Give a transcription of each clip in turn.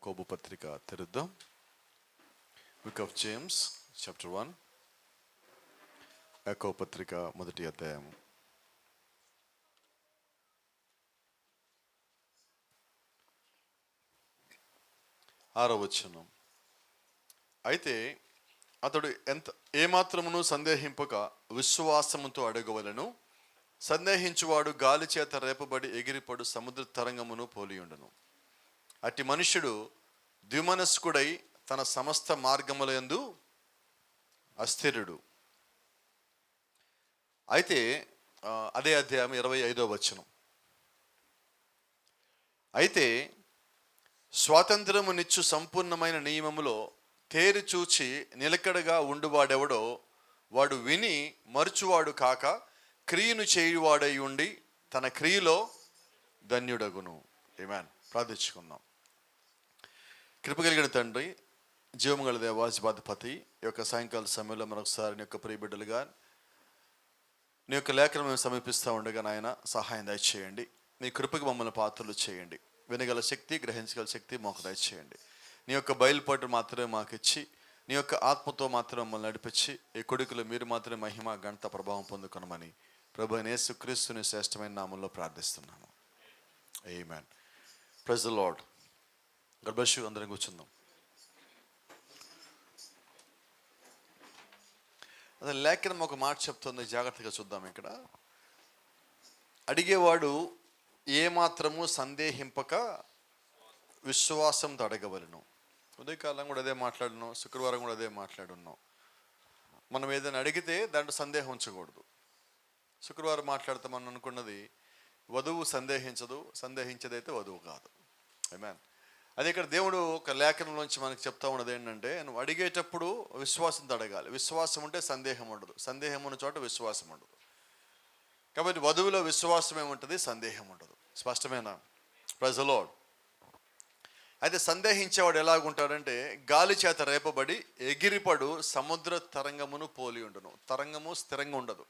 యాకోబు పత్రిక తెరుద్దాం. Book of James chapter 1. యాకోబు పత్రిక మొదటి అధ్యాయము. ఆరో వచనం. అయితే అతడు ఏమాత్రమును సందేహింపక విశ్వాసముతో అడగవలను. సందేహించువాడు గాలి చేత రేపబడి ఎగిరిపడు సముద్ర తరంగమును పోలియుండును. అట్టి మనుష్యుడు ద్విమనస్కుడై తన సమస్త మార్గములందు అస్థిరుడు. అయితే అదే అధ్యాయం 25వ వచనం. అయితే స్వాతంత్రమునిచ్చు సంపూర్ణమైన నియమములో తేరి చూచి నిలకడగా ఉండువాడెవడో వాడు విని మరుచువాడు కాక క్రియను చేయువాడై ఉండి తన క్రియలో ధన్యుడగును. ఆమేన్. ప్రార్థించుకుందాం. కృప కలిగిన తండ్రి, జీవము గల దేవాధిపతి, ఈ యొక్క సాయంకాల సమయంలో మరొకసారి నీ యొక్క ప్రియబిడ్డలుగా నీ యొక్క లేఖను మేము సమీపిస్తూ ఉండగా నాయన సహాయం దయచేయండి. నీ కృపకి మమ్మల్ని పాత్రలు చేయండి. వినగల శక్తి, గ్రహించగల శక్తి మాకు దయచేయండి. నీ యొక్క బయలుపాటు మాత్రమే మాకు ఇచ్చి నీ యొక్క ఆత్మతో మాత్రమే మమ్మల్ని నడిపించి ఈ కొడుకులు మీరు మాత్రమే మహిమ ఘనత ప్రభావం పొందుకొనమని ప్రభు యేసుక్రీస్తుని శ్రేష్టమైన నామంలో ప్రార్థిస్తున్నాము. ఆమేన్. Praise the Lord. God bless you. అందరం కూర్చుందాం. అదే లేఖనం ఒక మాట చెప్తుంది, జాగ్రత్తగా చూద్దాం. ఇక్కడ అడిగేవాడు ఏమాత్రము సందేహింపక విశ్వాసంతో అడగవలను. ఉదయకాలం కూడా అదే మాట్లాడున్నాం, శుక్రవారం కూడా అదే మాట్లాడున్నాం. మనం ఏదైనా అడిగితే దాంట్లో సందేహం ఉంచకూడదు. శుక్రవారం మాట్లాడితే మనం అనుకున్నది వధువు సందేహించదు, సందేహించదైతే వధువు కాదు. ఆమేన్. అదే ఇక్కడ దేవుడు ఒక లేఖనంలోంచి మనకి చెప్తా ఉన్నది ఏంటంటే, నువ్వు అడిగేటప్పుడు విశ్వాసంతో అడగాలి. విశ్వాసం ఉంటే సందేహం ఉండదు, సందేహం ఉన్న చోట విశ్వాసం ఉండదు. కాబట్టి వధువులో విశ్వాసం ఏముంటుంది, సందేహం ఉండదు. స్పష్టమేనా? Praise the Lord. అయితే సందేహించేవాడు ఎలాగుంటాడంటే గాలి చేత రేపబడి ఎగిరిపడు సముద్ర తరంగమును పోలి ఉండును. తరంగము స్థిరంగా ఉండదు,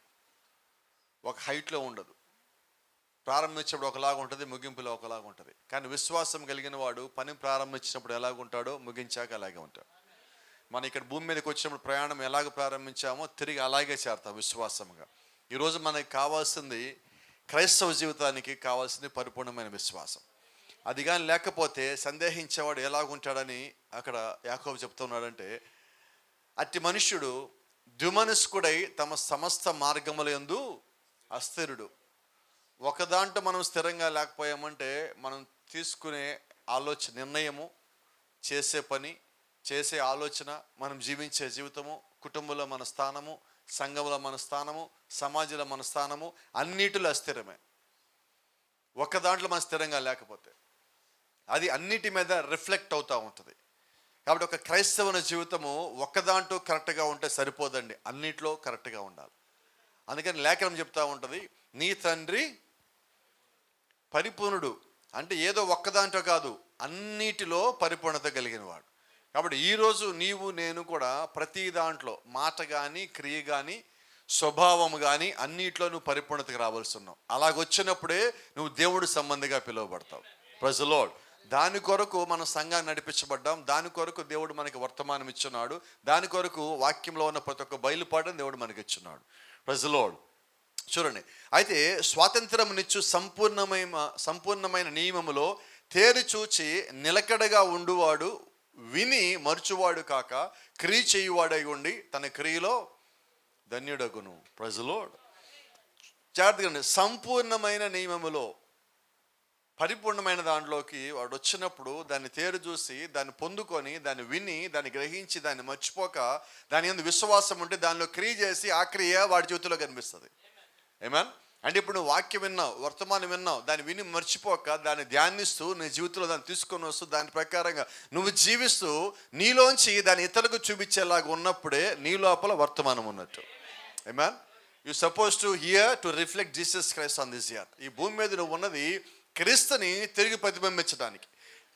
ఒక హైట్లో ఉండదు. ప్రారంభించినప్పుడు ఒకలాగా ఉంటుంది, ముగింపులో ఒకలాగా ఉంటుంది. కానీ విశ్వాసం కలిగిన వాడు పని ప్రారంభించినప్పుడు ఎలాగుంటాడో ముగించాక అలాగే ఉంటాడు. మనం ఇక్కడ భూమి మీదకి వచ్చినప్పుడు ప్రయాణం ఎలాగ ప్రారంభించామో తిరిగి అలాగే చేరతాం విశ్వాసంగా. ఈరోజు మనకి కావాల్సింది, క్రైస్తవ జీవితానికి కావాల్సింది పరిపూర్ణమైన విశ్వాసం. అది కానీ లేకపోతే సందేహించేవాడు ఎలాగుంటాడని అక్కడ యాకోబు చెప్తున్నాడంటే, అట్టి మనుష్యుడు ద్విమనస్కుడై తమ సమస్త మార్గములందు అస్థిరుడు. ఒక దాంట్లో మనం స్థిరంగా లేకపోయామంటే మనం తీసుకునే ఆలోచన, నిర్ణయము, చేసే పని, చేసే ఆలోచన, మనం జీవించే జీవితము, కుటుంబంలో మన స్థానము, సంఘంలో మన స్థానము, సమాజంలో మన స్థానము అన్నిటిలో అస్థిరమే. ఒక దాంట్లో మనం స్థిరంగా లేకపోతే అది అన్నిటి మీద రిఫ్లెక్ట్ అవుతూ ఉంటుంది. కాబట్టి ఒక క్రైస్తవుని జీవితము ఒక్కదాంట్లో కరెక్ట్గా ఉంటే సరిపోదండి, అన్నిట్లో కరెక్ట్గా ఉండాలి. అందుకని లేఖనం చెప్తా ఉంటుంది, నీ తండ్రి పరిపూర్ణుడు. అంటే ఏదో ఒక్కదాంట్లో కాదు, అన్నిటిలో పరిపూర్ణత కలిగిన వాడు. కాబట్టి ఈరోజు నీవు నేను కూడా ప్రతి దాంట్లో మాట కానీ, క్రియ కానీ, స్వభావం కానీ అన్నిట్లో నువ్వు పరిపూర్ణతకు రావాల్సి ఉన్నావు. అలాగొచ్చినప్పుడే నువ్వు దేవుడి సంబంధిగా పిలువబడతావు. Praise the Lord. దాని కొరకు మనం సంఘాన్ని నడిపించబడ్డాం. దాని కొరకు దేవుడు మనకి వర్తమానం ఇచ్చున్నాడు. దాని కొరకు వాక్యంలో ఉన్న ప్రతి ఒక్క బయలుపాటును దేవుడు మనకి ఇచ్చున్నాడు. Praise the lord. చూడండి, అయితే స్వాతంత్రమునిచ్చు సంపూర్ణమైన నియమములో తేరి చూచి నిలకడగా ఉండువాడు విని మరుచువాడు కాక క్రియ చేయువాడై ఉండి తన క్రియలో ధన్యుడగును. Praise the lord. జాగ్రత్తగా, సంపూర్ణమైన నియమములో, పరిపూర్ణమైన దాంట్లోకి వాడు వచ్చినప్పుడు దాన్ని తేరు చూసి, దాన్ని పొందుకొని, దాన్ని విని, దాన్ని గ్రహించి, దాన్ని మర్చిపోక దాని యందు విశ్వాసం ఉంటే దానిలో క్రియ చేసి ఆ క్రియ వాడి జీవితంలో కనిపిస్తుంది. ఆమేన్. అంటే ఇప్పుడు నువ్వు వాక్యం విన్నావు, వర్తమానం విన్నావు, దాన్ని విని మర్చిపోక దాన్ని ధ్యానిస్తూ నీ జీవితంలో దాన్ని తీసుకొని వస్తూ దాని ప్రకారంగా నువ్వు జీవిస్తూ నీలోంచి దాన్ని ఇతరులకు చూపించేలాగా ఉన్నప్పుడే నీ లోపల వర్తమానం ఉన్నట్టు. ఆమేన్. You suppose to hear to reflect Jesus Christ on this earth. ఈ భూమి మీద నువ్వు ఉన్నది క్రీస్తుని తిరిగి ప్రతిబింబించడానికి.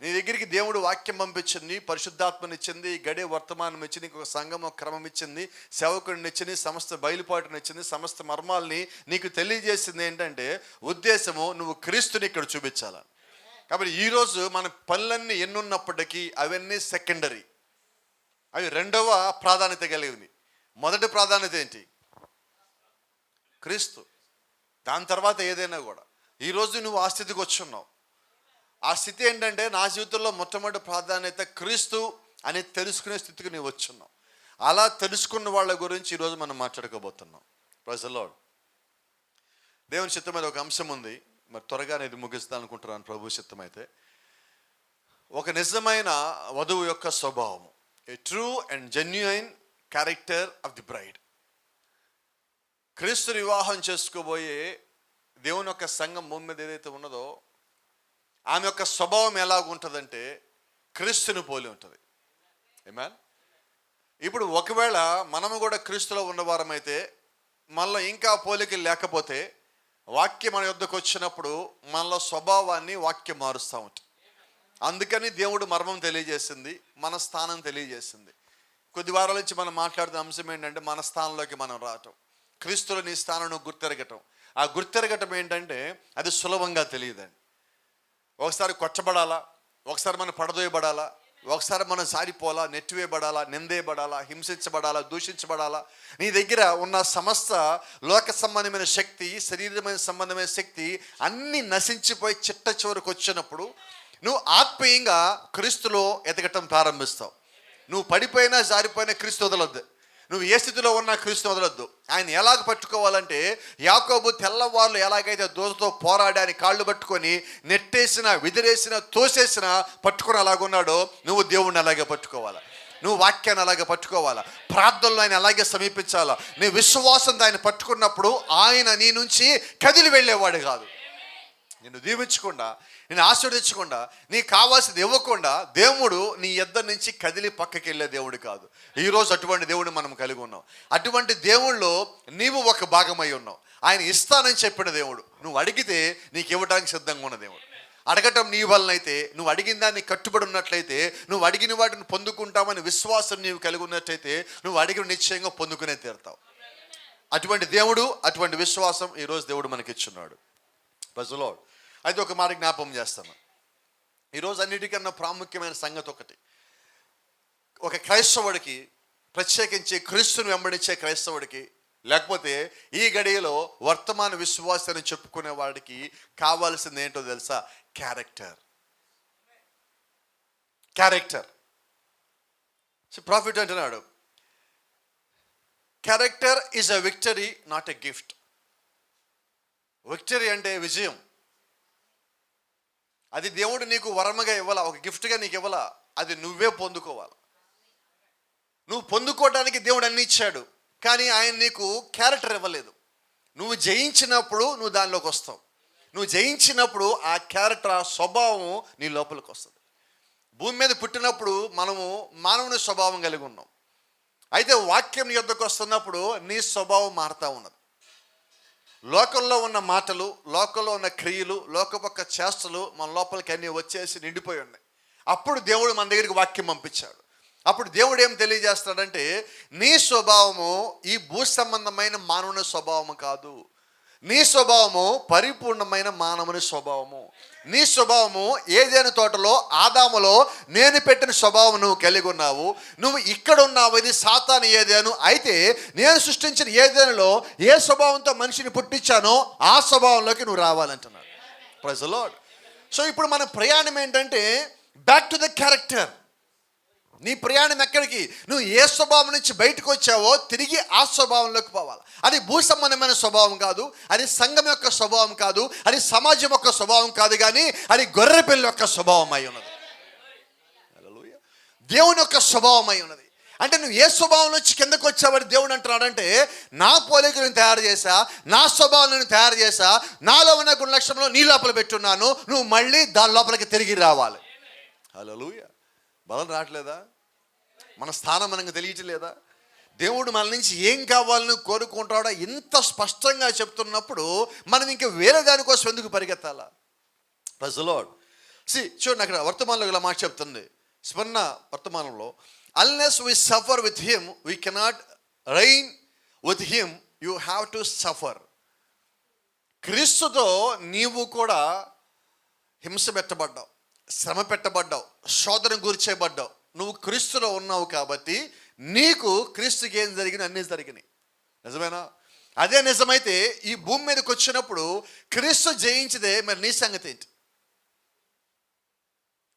నీ దగ్గరికి దేవుడు వాక్యం పంపించింది, పరిశుద్ధాత్మని ఇచ్చింది, గడే వర్తమానం ఇచ్చింది, ఒక సంఘం, ఒక క్రమం ఇచ్చింది, సేవకుడిని ఇచ్చింది, సమస్త బయలుపాటుని ఇచ్చింది, సమస్త మర్మాల్ని నీకు తెలియజేసింది. ఏంటంటే ఉద్దేశము నువ్వు క్రీస్తుని ఇక్కడ చూపించాలని. కాబట్టి ఈరోజు మన పనులన్నీ ఎన్నున్నప్పటికీ అవన్నీ సెకండరీ, అవి రెండవ ప్రాధాన్యత కలిగింది. మొదటి ప్రాధాన్యత ఏంటి? క్రీస్తు. దాని తర్వాత ఏదైనా కూడా. ఈరోజు నువ్వు ఆ స్థితికి వచ్చున్నావు. ఆ స్థితి ఏంటంటే, నా జీవితంలో మొట్టమొదటి ప్రాధాన్యత క్రీస్తు అని తెలుసుకునే స్థితికి నువ్వు వచ్చున్నావు. అలా తెలుసుకున్న వాళ్ళ గురించి ఈరోజు మనం మాట్లాడుకోబోతున్నాం. Praise the lord. దేవుని చిత్తం మీద ఒక అంశం ఉంది, మరి త్వరగా ఇది ముగిస్తాను అనుకుంటున్నాను ప్రభు చిత్తం అయితే. ఒక నిజమైన వధువు యొక్క స్వభావము, ఏ true and genuine character of the bride. క్రీస్తు వివాహం చేసుకోబోయే దేవుని యొక్క సంఘం భూమి మీద ఏదైతే ఉన్నదో, ఆమె యొక్క స్వభావం ఎలాగుంటుందంటే క్రీస్తుని పోలి ఉంటుంది. ఆమేన్. ఇప్పుడు ఒకవేళ మనము కూడా క్రీస్తులో ఉన్నవారమైతే, మనలో ఇంకా పోలికలు లేకపోతే, వాక్యం మన యొద్దకు వచ్చినప్పుడు మనలో స్వభావాన్ని వాక్యం మారుస్తూ ఉంటుంది. అందుకని దేవుడు మర్మం తెలియజేసింది, మన స్థానం తెలియజేసింది. కొద్ది వారాల నుంచి మనం మాట్లాడుతున్న అంశం ఏంటంటే, మన స్థానంలోకి మనం రావటం, క్రీస్తులో నీ స్థానం గుర్తెరగటం. ఆ గుర్తెరగటం ఏంటంటే అది సులభంగా తెలియదండి. ఒకసారి కొట్టబడాలా, ఒకసారి మనం పడదోయబడాలా, ఒకసారి మనం సారిపోలా, నెట్టివేయబడాలా, నిందేయబడాలా, హింసించబడాలా, దూషించబడాలా. నీ దగ్గర ఉన్న సమస్త లోక సంబంధమైన శక్తి, శరీరమైన సంబంధమైన శక్తి అన్నీ నశించిపోయి చిట్ట చివరికి వచ్చినప్పుడు నువ్వు ఆత్మీయంగా క్రీస్తులో ఎదగటం ప్రారంభిస్తావు. నువ్వు పడిపోయినా జారిపోయినా క్రీస్తు వదలొద్దు. నువ్వు ఏ స్థితిలో ఉన్నా క్రీస్తు వదలొద్దు. ఆయన ఎలాగ పట్టుకోవాలంటే, యాకోబు తెల్లవారులు ఎలాగైతే దోసతో పోరాడాని కాళ్ళు పట్టుకొని నెట్టేసిన, విదిరేసిన, తోసేసిన పట్టుకొని అలాగున్నాడో, నువ్వు దేవుణ్ణి అలాగే పట్టుకోవాలా. నువ్వు వాక్యాన్ని అలాగే పట్టుకోవాలా. ప్రార్థనలో ఆయన అలాగే సమీపించాలా. నీ విశ్వాసంతో ఆయన పట్టుకున్నప్పుడు ఆయన నీ నుంచి కదిలి వెళ్ళేవాడు కాదు. నిన్ను దీవించకుండా, నేను ఆశీర్వదించకుండా, నీకు కావాల్సింది ఇవ్వకుండా దేవుడు నీ యొద్ద నుంచి కదిలి పక్కకి వెళ్ళే దేవుడు కాదు. ఈరోజు అటువంటి దేవుడు మనం కలిగి ఉన్నాం. అటువంటి దేవుళ్ళు నీవు ఒక భాగమై ఉన్నావు. ఆయన ఇస్తానని చెప్పిన దేవుడు. నువ్వు అడిగితే నీకు ఇవ్వడానికి సిద్ధంగా ఉన్న దేవుడు. అడగటం నీ వలనైతే, నువ్వు అడిగిన దాన్ని కట్టుబడి ఉన్నట్లయితే, నువ్వు అడిగిన వాటిని పొందుకుంటామని విశ్వాసం నీవు కలిగి ఉన్నట్లయితే, నువ్వు అడిగిన నిశ్చయంగా పొందుకునే తీరుతావు. అటువంటి దేవుడు, అటువంటి విశ్వాసం ఈరోజు దేవుడు మనకిచ్చున్నాడు. Praise the Lord. అయితే ఒక మాట జ్ఞాపకం చేస్తాను. ఈరోజు అన్నిటికన్నా ప్రాముఖ్యమైన సంగతి ఒకటి, ఒక క్రైస్తవుడికి, ప్రత్యేకించి క్రీస్తుని వెంబడించే క్రైస్తవుడికి, లేకపోతే ఈ గడియలో వర్తమాన విశ్వాసాన్ని చెప్పుకునే వాడికి కావాల్సింది ఏంటో తెలుసా? క్యారెక్టర్. క్యారెక్టర్. ప్రాఫిట్ అంటున్నాడు, character is a victory, not a gift. Victory అంటే విజయం. అది దేవుడు నీకు వరముగా ఇవ్వాల, ఒక గిఫ్ట్గా నీకు ఇవ్వాల. అది నువ్వే పొందుకోవాలి. నువ్వు పొందుకోవడానికి దేవుడు అన్ని ఇచ్చాడు, కానీ ఆయన నీకు క్యారెక్టర్ ఇవ్వలేదు. నువ్వు జయించినప్పుడు నువ్వు దానిలోకి వస్తావు. నువ్వు జయించినప్పుడు ఆ క్యారెక్టర్, ఆ స్వభావం నీ లోపలికి వస్తుంది. భూమి మీద పుట్టినప్పుడు మనము మానవుని స్వభావం కలిగి ఉన్నాం. అయితే వాక్యం నీ యొద్దకు వస్తున్నప్పుడు నీ స్వభావం మారుతూ ఉన్నది. లోకంలో ఉన్న మాటలు, లోకంలో ఉన్న క్రియలు, లోకపక్క చేష్టలు మన లోపలికి అన్నీ వచ్చేసి నిండిపోయి ఉన్నాయి. అప్పుడు దేవుడు మన దగ్గరికి వాక్యం పంపించాడు. అప్పుడు దేవుడు ఏం తెలియజేస్తాడంటే, నీ స్వభావము ఈ భూ సంబంధమైన మానవుని స్వభావము కాదు. నీ స్వభావము పరిపూర్ణమైన మానవుని స్వభావము. నీ స్వభావము ఏదైనా తోటలో ఆదాములో నేను పెట్టిన స్వభావం నువ్వు కలిగి ఉన్నావు. నువ్వు ఇక్కడ ఉన్నావు, ఇది సాతాను ఏదేను. అయితే నేను సృష్టించిన ఏదేనులో ఏ స్వభావంతో మనిషిని పుట్టించానో ఆ స్వభావంలోకి నువ్వు రావాలంటున్నాడు. Praise the Lord. సో ఇప్పుడు మన ప్రయాణం ఏంటంటే, బ్యాక్ టు ద క్యారెక్టర్. నీ ప్రయాణం ఎక్కడికి? నువ్వు ఏ స్వభావం నుంచి బయటకు వచ్చావో తిరిగి ఆ స్వభావంలోకి పోవాలి. అది భూ సంబంధమైన స్వభావం కాదు, అది సంఘం యొక్క స్వభావం కాదు, అది సమాజం యొక్క స్వభావం కాదు, కానీ అది గొర్రెపిల్ల యొక్క స్వభావం అయి ఉన్నది. హల్లెలూయా. దేవుని యొక్క స్వభావం అయి ఉన్నది. అంటే నువ్వు ఏ స్వభావం నుంచి కిందకు వచ్చావని దేవుడు అంటున్నాడంటే, నా పోలికలను తయారు చేశా, నా స్వభావాలను తయారు చేశా, నాలో ఉన్న గుణ లక్షణంలో నీ లోపల పెట్టున్నాను. నువ్వు మళ్ళీ దాని లోపలికి తిరిగి రావాలి. హల్లెలూయా. బలం రావట్లేదా? మన స్థానం మనకు తెలియట్లేదా? దేవుడు మన నుంచి ఏం కావాలని కోరుకుంటాడో ఇంత స్పష్టంగా చెప్తున్నప్పుడు మనం ఇంకా వేరే దానికోసం ఎందుకు పరిగెత్తాలా? Praise the lord. చూడండి, అక్కడ వర్తమానంలో ఇలా మాట చెప్తుంది. స్మరణ వర్తమానంలో, unless we suffer with him we cannot rain with him, you have to suffer. క్రీస్తుతో నీవు కూడా హింస పెట్టబడ్డావు, శ్రమ పెట్టబడ్డావు, శోధన గురిచేయబడ్డావు. నువ్వు క్రీస్తులో ఉన్నావు కాబట్టి నీకు క్రీస్తుకి ఏం జరిగినా అన్నీ జరిగినాయి. నిజమేనా? అదే నిజమైతే ఈ భూమి మీదకి వచ్చినప్పుడు క్రీస్తు జయించదే మరి నీ సంగతి ఏంటి?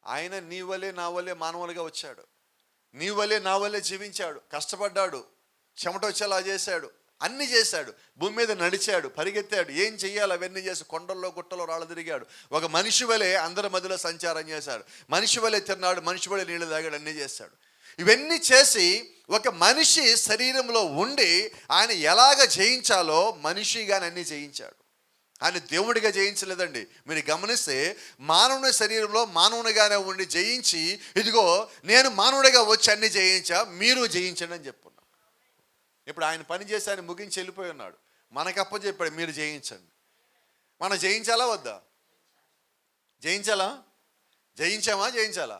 ఆయన నీ వలే నా వలే మానవులుగా వచ్చాడు, నీ వలే నా వలే జీవించాడు, కష్టపడ్డాడు, చెమట వచ్చేలా చేశాడు, అన్నీ చేశాడు, భూమి మీద నడిచాడు, పరిగెత్తాడు, ఏం చెయ్యాలి అవన్నీ చేసి కొండల్లో గుట్టలో రాళ్ళు తిరిగాడు. ఒక మనిషి వలే అందరి మధ్యలో సంచారం చేశాడు, మనిషి వలే తిన్నాడు, మనిషి వలే నీళ్ళు తాగాడు, అన్నీ చేశాడు. ఇవన్నీ చేసి ఒక మనిషి శరీరంలో ఉండి ఆయన ఎలాగ జయించాలో మనిషిగానే అన్నీ జయించాడు. ఆయన దేవుడిగా జయించలేదండి. మీరు గమనిస్తే మానవుని శరీరంలో మానవునిగానే ఉండి జయించి, ఇదిగో నేను మానవుడిగా వచ్చి అన్ని జయించా, మీరు జయించండి అని చెప్పున్నాను. ఇప్పుడు ఆయన పని చేసి ఆయన ముగించి వెళ్ళిపోయి ఉన్నాడు. మనకప్ప చెప్పాడు మీరు జయించండి. మనం జయించాలా వద్దా? జయించాలా? జయించాలా?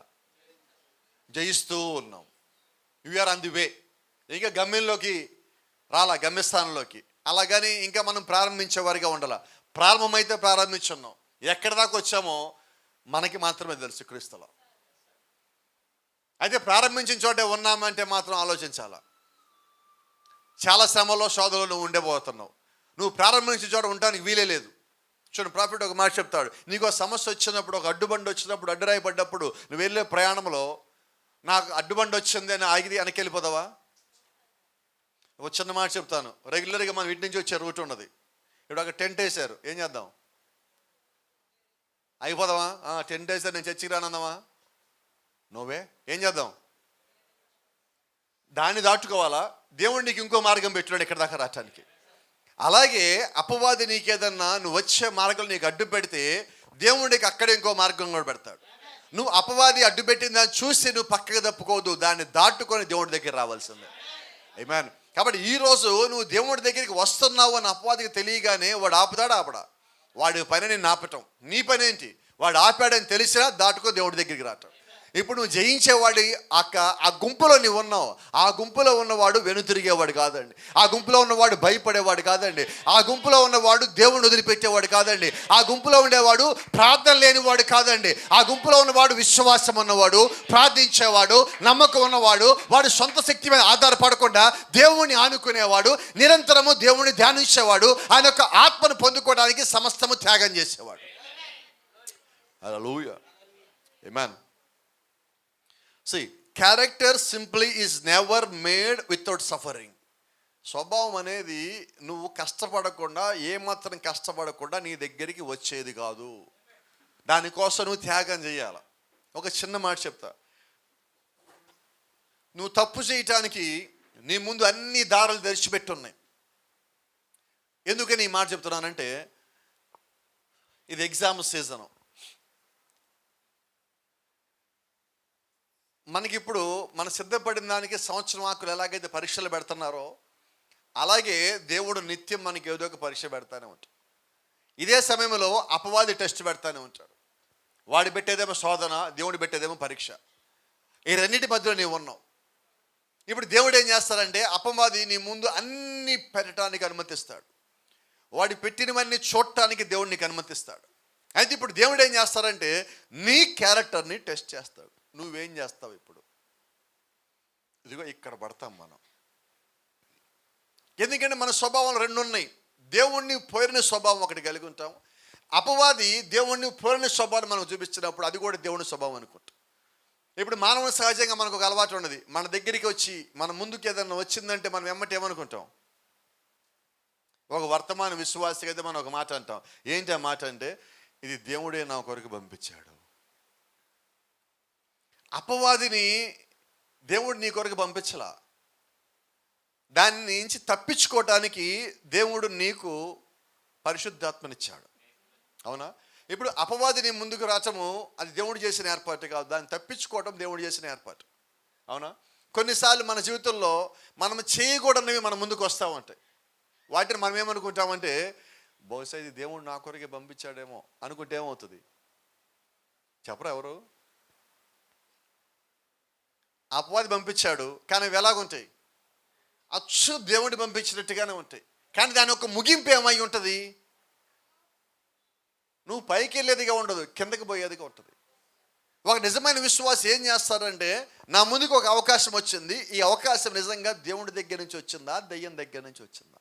జయిస్తూ ఉన్నాం. We are on the way. ఇంకా గమ్యంలోకి రాలా, గమ్యస్థానంలోకి. అలాగని ఇంకా మనం ప్రారంభించే వారిగా ఉండాల. ప్రారంభమైతే ప్రారంభించున్నాం, ఎక్కడి దాకా వచ్చామో మనకి మాత్రమే తెలుసు క్రీస్తులో. అయితే ప్రారంభించిన చోటే ఉన్నామంటే మాత్రం ఆలోచించాలా. చాలా శ్రమలో శోధనలో నువ్వు ఉండబోతున్నావు. నువ్వు ప్రారంభించిన చోట ఉండడానికి వీలే లేదు. చూడండి, ప్రాఫిట్ ఒక మాట చెప్తాడు, నీకు సమస్య వచ్చినప్పుడు, ఒక అడ్డుబండి వచ్చినప్పుడు, అడ్డురాయి పడ్డప్పుడు నువ్వు వెళ్ళే ప్రయాణంలో నాకు అడ్డుబండి వచ్చింది అని ఆగిది వెనక్కి వెళ్ళిపోతావా? ఒక చిన్న మాట చెప్తాను. రెగ్యులర్గా మనం ఇంటి నుంచి వచ్చే రూట్ ఉన్నది. ఇప్పుడు ఒక టెంట్ వేసారు, ఏం చేద్దాం? అయిపోదామా? టెంట్ వేసారు, నేను చర్చికి రానందామా? నువ్వే ఏం చేద్దాం? దాన్ని దాటుకోవాలా? దేవుడు నీకు ఇంకో మార్గం పెట్టాడు ఇక్కడ దాకా రావటానికి. అలాగే అపవాది నీకేదన్నా నువ్వు వచ్చే మార్గం నీకు అడ్డు పెడితే దేవుడికి అక్కడే ఇంకో మార్గం కూడా పెడతాడు. నువ్వు అపవాది అడ్డు పెట్టిన దాన్ని చూసి నువ్వు పక్కకు తప్పుకోవద్దు, దాన్ని దాటుకొని దేవుడి దగ్గర రావాల్సిందే. ఆమేన్. కాబట్టి ఈరోజు నువ్వు దేవుడి దగ్గరికి వస్తున్నావు అని అపవాదికి తెలియగానే వాడు ఆపడా? వాడి పని నేను ఆపటం. నీ పని ఏంటి? వాడు ఆపాడని తెలిసినా దాటుకో దేవుడి దగ్గరికి రావటం. ఇప్పుడు నువ్వు జయించేవాడి ఆ గుంపులో నువ్వు ఉన్నావు. ఆ గుంపులో ఉన్నవాడు వెనుతిరిగేవాడు కాదండి. ఆ గుంపులో ఉన్నవాడు భయపడేవాడు కాదండి. ఆ గుంపులో ఉన్నవాడు దేవుడిని వదిలిపెట్టేవాడు కాదండి. ఆ గుంపులో ఉండేవాడు ప్రార్థన లేనివాడు కాదండి. ఆ గుంపులో ఉన్నవాడు విశ్వాసం ఉన్నవాడు, ప్రార్థించేవాడు, నమ్మకం ఉన్నవాడు, వాడు సొంత శక్తి మీద ఆధారపడకుండా దేవుణ్ణి ఆనుకునేవాడు, నిరంతరము దేవుణ్ణి ధ్యానించేవాడు, ఆయన యొక్క ఆత్మను పొందుకోవడానికి సమస్తము త్యాగం చేసేవాడు. హల్లెలూయా. ఆమేన్. See, character simply is never made without suffering. స్వభావం అనేది నువ్వు కష్టపడకుండా, ఏమాత్రం కష్టపడకుండా నీ దగ్గరికి వచ్చేది కాదు. దానికోసం నువ్వు త్యాగం చేయాలి. ఒక చిన్న మాట చెప్తా. నువ్వు తప్పు చేయటానికి నీ ముందు అన్ని దారులు తెరిచిపెట్టున్నాయి. ఎందుకని ఈ మాట చెప్తున్నానంటే, ఇది ఎగ్జామ్ సీజను. మనకిప్పుడు మన సిద్ధపడిన దానికి సంవత్సరం ఆకులు ఎలాగైతే పరీక్షలు పెడుతున్నారో అలాగే దేవుడు నిత్యం మనకి ఏదో ఒక పరీక్ష పెడతానే ఉంటాడు. ఇదే సమయంలో అపవాది టెస్ట్ పెడతానే ఉంటాడు. వాడు పెట్టేదేమో శోధన, దేవుడు పెట్టేదేమో పరీక్ష. ఈ రెండింటి మధ్యలో నీవు ఉన్నావు. ఇప్పుడు దేవుడు ఏం చేస్తాడంటే, అపవాది నీ ముందు అన్ని పెట్టడానికి అనుమతిస్తాడు. వాడి పెట్టినవన్నీ చూడటానికి దేవుడు నీకు అనుమతిస్తాడు. అయితే ఇప్పుడు దేవుడు ఏం చేస్తాడంటే నీ క్యారెక్టర్ని టెస్ట్ చేస్తాడు. నువ్వేం చేస్తావు? ఇప్పుడు ఇదిగో ఇక్కడ పడతాం మనం. ఎందుకంటే మన స్వభావాలు రెండు ఉన్నాయి. దేవుణ్ణి పోరిన స్వభావం ఒకటి కలిగి ఉంటాం. అపవాది దేవుణ్ణి పోరిన స్వభావం మనం చూపించినప్పుడు అది కూడా దేవుని స్వభావం అనుకుంటాం. ఇప్పుడు మానవుని సహజంగా మనకు ఒక అలవాటు ఉన్నది. మన దగ్గరికి వచ్చి మన ముందుకు ఏదన్నా వచ్చిందంటే మనం వెమ్మటి ఏమనుకుంటాం? ఒక వర్తమాన విశ్వాసిగా అయితే మనం ఒక మాట అంటాం. ఏంటి ఆ మాట అంటే, ఇది దేవుడే నా కొరకు పంపించాడు. అపవాదిని దేవుడు నీ కొరకు పంపించలా. దాని నుంచి తప్పించుకోవటానికి దేవుడు నీకు పరిశుద్ధాత్మనిచ్చాడు. అవునా? ఇప్పుడు అపవాదిని ముందుకు రావటము అది దేవుడు చేసిన ఏర్పాటు కాదు, దాన్ని తప్పించుకోవటం దేవుడు చేసిన ఏర్పాటు. అవునా? కొన్నిసార్లు మన జీవితంలో మనం చేయకూడనివి మన ముందుకు వస్తూ ఉంటాయి. వాటిని మనం ఏమనుకుంటామంటే, బహుశా ఇది దేవుడు నా కొరకే పంపించాడేమో అనుకుంటే ఏమవుతుంది చెప్పరా? ఎవరు? అపవాది పంపించాడు, కానీ అవి ఎలాగుంటాయి? అచ్చు దేవుడిని పంపించినట్టుగానే ఉంటాయి. కానీ దాని యొక్క ముగింపు ఏమై ఉంటుంది? నువ్వు పైకి వెళ్ళేదిగా ఉండదు, కిందకి పోయేదిగా ఉంటుంది. ఒక నిజమైన విశ్వాసం ఏం చేస్తారంటే, నా ముందుకు ఒక అవకాశం వచ్చింది, ఈ అవకాశం నిజంగా దేవుడి దగ్గర నుంచి వచ్చిందా, దెయ్యం దగ్గర నుంచి వచ్చిందా?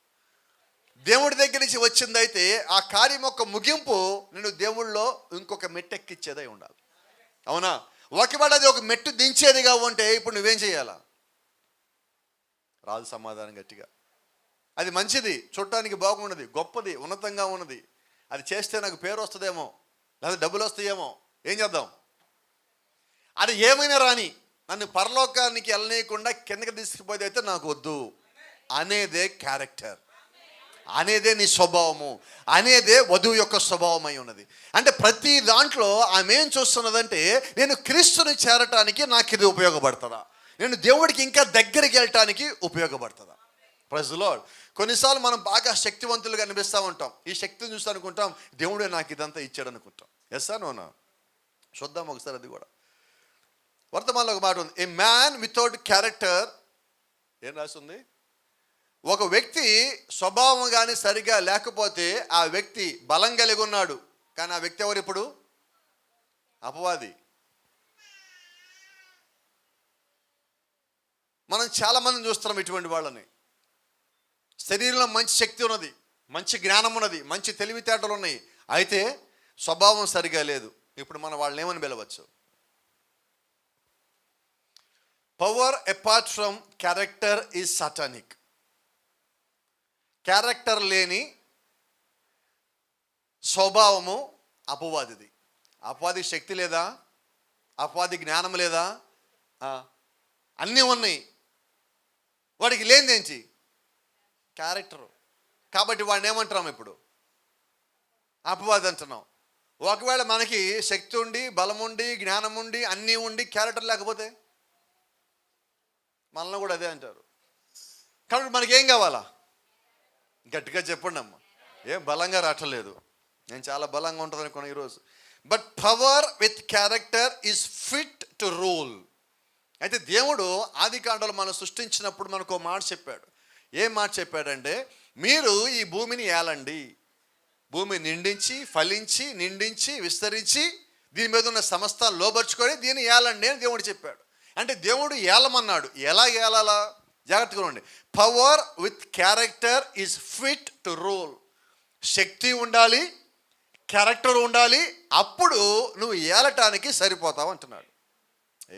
దేవుడి దగ్గర నుంచి వచ్చిందైతే ఆ కార్యం యొక్క ముగింపు నేను దేవుళ్ళలో ఇంకొక మెట్టు ఎక్కిచ్చేదై ఉండాలి. అవునా? ఒకవేళ అది ఒక మెట్టు దించేదిగా ఉంటే ఇప్పుడు నువ్వేం చేయాలా? రాదు సమాధానం గట్టిగా. అది మంచిది, చూడటానికి బాగున్నది, గొప్పది, ఉన్నతంగా ఉన్నది, అది చేస్తే నాకు పేరు వస్తుందేమో, లేదా డబ్బులు వస్తాయేమో, ఏం చేద్దాం? అది ఏమైనా రాని, నన్ను పరలోకానికి వెళ్ళనీయకుండా కిందకి తీసుకుపోతే అయితే నాకు వద్దు అనేదే క్యారెక్టర్, అనేదే నీ స్వభావము, అనేదే వధువు యొక్క స్వభావం అయి ఉన్నది. అంటే ప్రతి దాంట్లో ఆమె ఏం చూస్తున్నదంటే, నేను క్రీస్తుని చేరటానికి నాకు ఇది ఉపయోగపడుతుందా, నేను దేవుడికి ఇంకా దగ్గరికి వెళ్ళటానికి ఉపయోగపడుతుందా? Praise the lord. కొన్నిసార్లు మనం బాగా శక్తివంతులుగా అనిపిస్తూ ఉంటాం, ఈ శక్తిని చూస్తూ అనుకుంటాం దేవుడే నాకు ఇదంతా ఇచ్చాడు అనుకుంటాం. ఎస్ సార్ నోనా? చూద్దాం ఒకసారి అది కూడా. వర్తమానంలో ఒక మాట ఉంది, ఏ మ్యాన్ వితౌట్ క్యారెక్టర్, ఏం రాస్తుంది? ఒక వ్యక్తి స్వభావం కానీ సరిగా లేకపోతే ఆ వ్యక్తి బలం కలిగి ఉన్నాడు, కానీ ఆ వ్యక్తి ఎవరు ఇప్పుడు? అపవాది. మనం చాలామందిని చూస్తున్నాం ఇటువంటి వాళ్ళని. శరీరంలో మంచి శక్తి ఉన్నది, మంచి జ్ఞానం ఉన్నది, మంచి తెలివితేటలు ఉన్నాయి, అయితే స్వభావం సరిగా లేదు. ఇప్పుడు మనం వాళ్ళని ఏమని పిలవచ్చు? Power apart from character is satanic. Character లేని స్వభావము అపవాదిది. అపవాది శక్తి లేదా? అపవాది జ్ఞానం లేదా? అన్నీ ఉన్నాయి, వాడికి లేనిదేంటి? క్యారెక్టరు. కాబట్టి వాడిని ఏమంటున్నాం ఇప్పుడు? అపవాది అంటున్నాం. ఒకవేళ మనకి శక్తి ఉండి, బలం ఉండి, జ్ఞానం ఉండి, అన్నీ ఉండి, క్యారెక్టర్ లేకపోతే మనల్ని కూడా అదే అంటారు. కాబట్టి మనకేం కావాలా? గట్టిగా చెప్పండి అమ్మ. ఏం బలంగా రావట్లేదు, నేను చాలా బలంగా ఉంటుంది అనుకున్నాను ఈరోజు. But power with character is fit to rule. అయితే దేవుడు ఆది కాండంలో మనం సృష్టించినప్పుడు మనకు మాట చెప్పాడు. ఏం మాట చెప్పాడంటే, మీరు ఈ భూమిని ఏలండి, భూమి నిండించి, ఫలించి, నిండించి, విస్తరించి, దీని మీద ఉన్న సమస్తాన్ని లోబర్చుకొని దీన్ని ఏలండి అని దేవుడు చెప్పాడు. అంటే దేవుడు ఏలమన్నాడు. ఎలా ఏలాలా? జాగ్రత్తగా ఉండండి. Power with character is fit to rule. శక్తి ఉండాలి, క్యారెక్టర్ ఉండాలి, అప్పుడు నువ్వు ఏలటానికి సరిపోతావు అంటున్నాడు.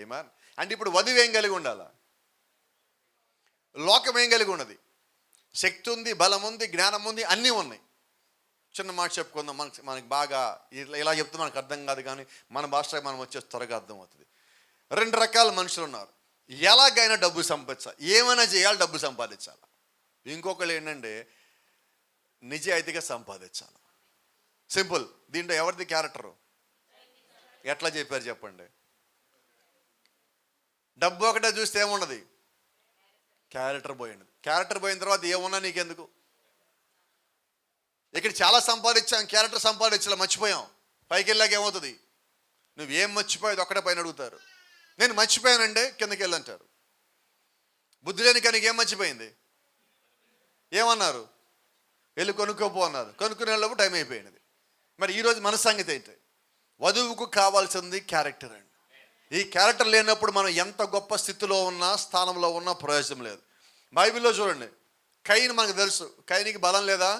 ఏమన్ అంటే ఇప్పుడు వధువు ఏం కలిగి ఉండాలా? లోకం ఏం కలిగి ఉన్నది? శక్తి ఉంది, బలం ఉంది, జ్ఞానం ఉంది, అన్నీ ఉన్నాయి. చిన్న మాట చెప్పుకుందాం, మనకి బాగా ఇలా చెప్తే మనకు అర్థం కాదు, కానీ మన భాషలో మనం వచ్చేసి త్వరగా అర్థం అవుతుంది. 2 రకాల మనుషులు ఉన్నారు. ఎలాగైనా డబ్బు సంపాదించాలి, ఏమైనా చేయాలి, డబ్బు సంపాదించాలి. ఇంకొకళ్ళు ఏంటంటే నిజాయితీగా సంపాదించాలి. సింపుల్. దీంట్లో ఎవరిది క్యారెక్టరు? ఎట్లా చెప్పారు చెప్పండి? డబ్బు ఒకటే చూస్తే ఏమున్నది? క్యారెక్టర్ పోయింది. క్యారెక్టర్ పోయిన తర్వాత ఏమున్నా నీకెందుకు? ఇక్కడ చాలా సంపాదించాం, క్యారెక్టర్ సంపాదించాలి, మర్చిపోయాం. పైకి వెళ్ళాక ఏమవుతుంది? నువ్వేం మర్చిపోయేది ఒక్కటే పైన అడుగుతారు. నేను మర్చిపోయానంటే కిందకి వెళ్ళంటారు. బుద్ధి లేని కనుక ఏం మర్చిపోయింది? ఏమన్నారు? వెళ్ళి కొనుక్కోపో అన్నారు. కొనుక్కునే వెళ్ళప్పుడు టైం అయిపోయినది. మరి ఈరోజు మన సంగతి ఏంటి? వధువుకు కావాల్సింది క్యారెక్టర్ అండి. ఈ క్యారెక్టర్ లేనప్పుడు మనం ఎంత గొప్ప స్థితిలో ఉన్నా, స్థానంలో ఉన్నా ప్రయోజనం లేదు. బైబిల్లో చూడండి, కయీను మనకు తెలుసు. కయీనుకి బలం లేదా?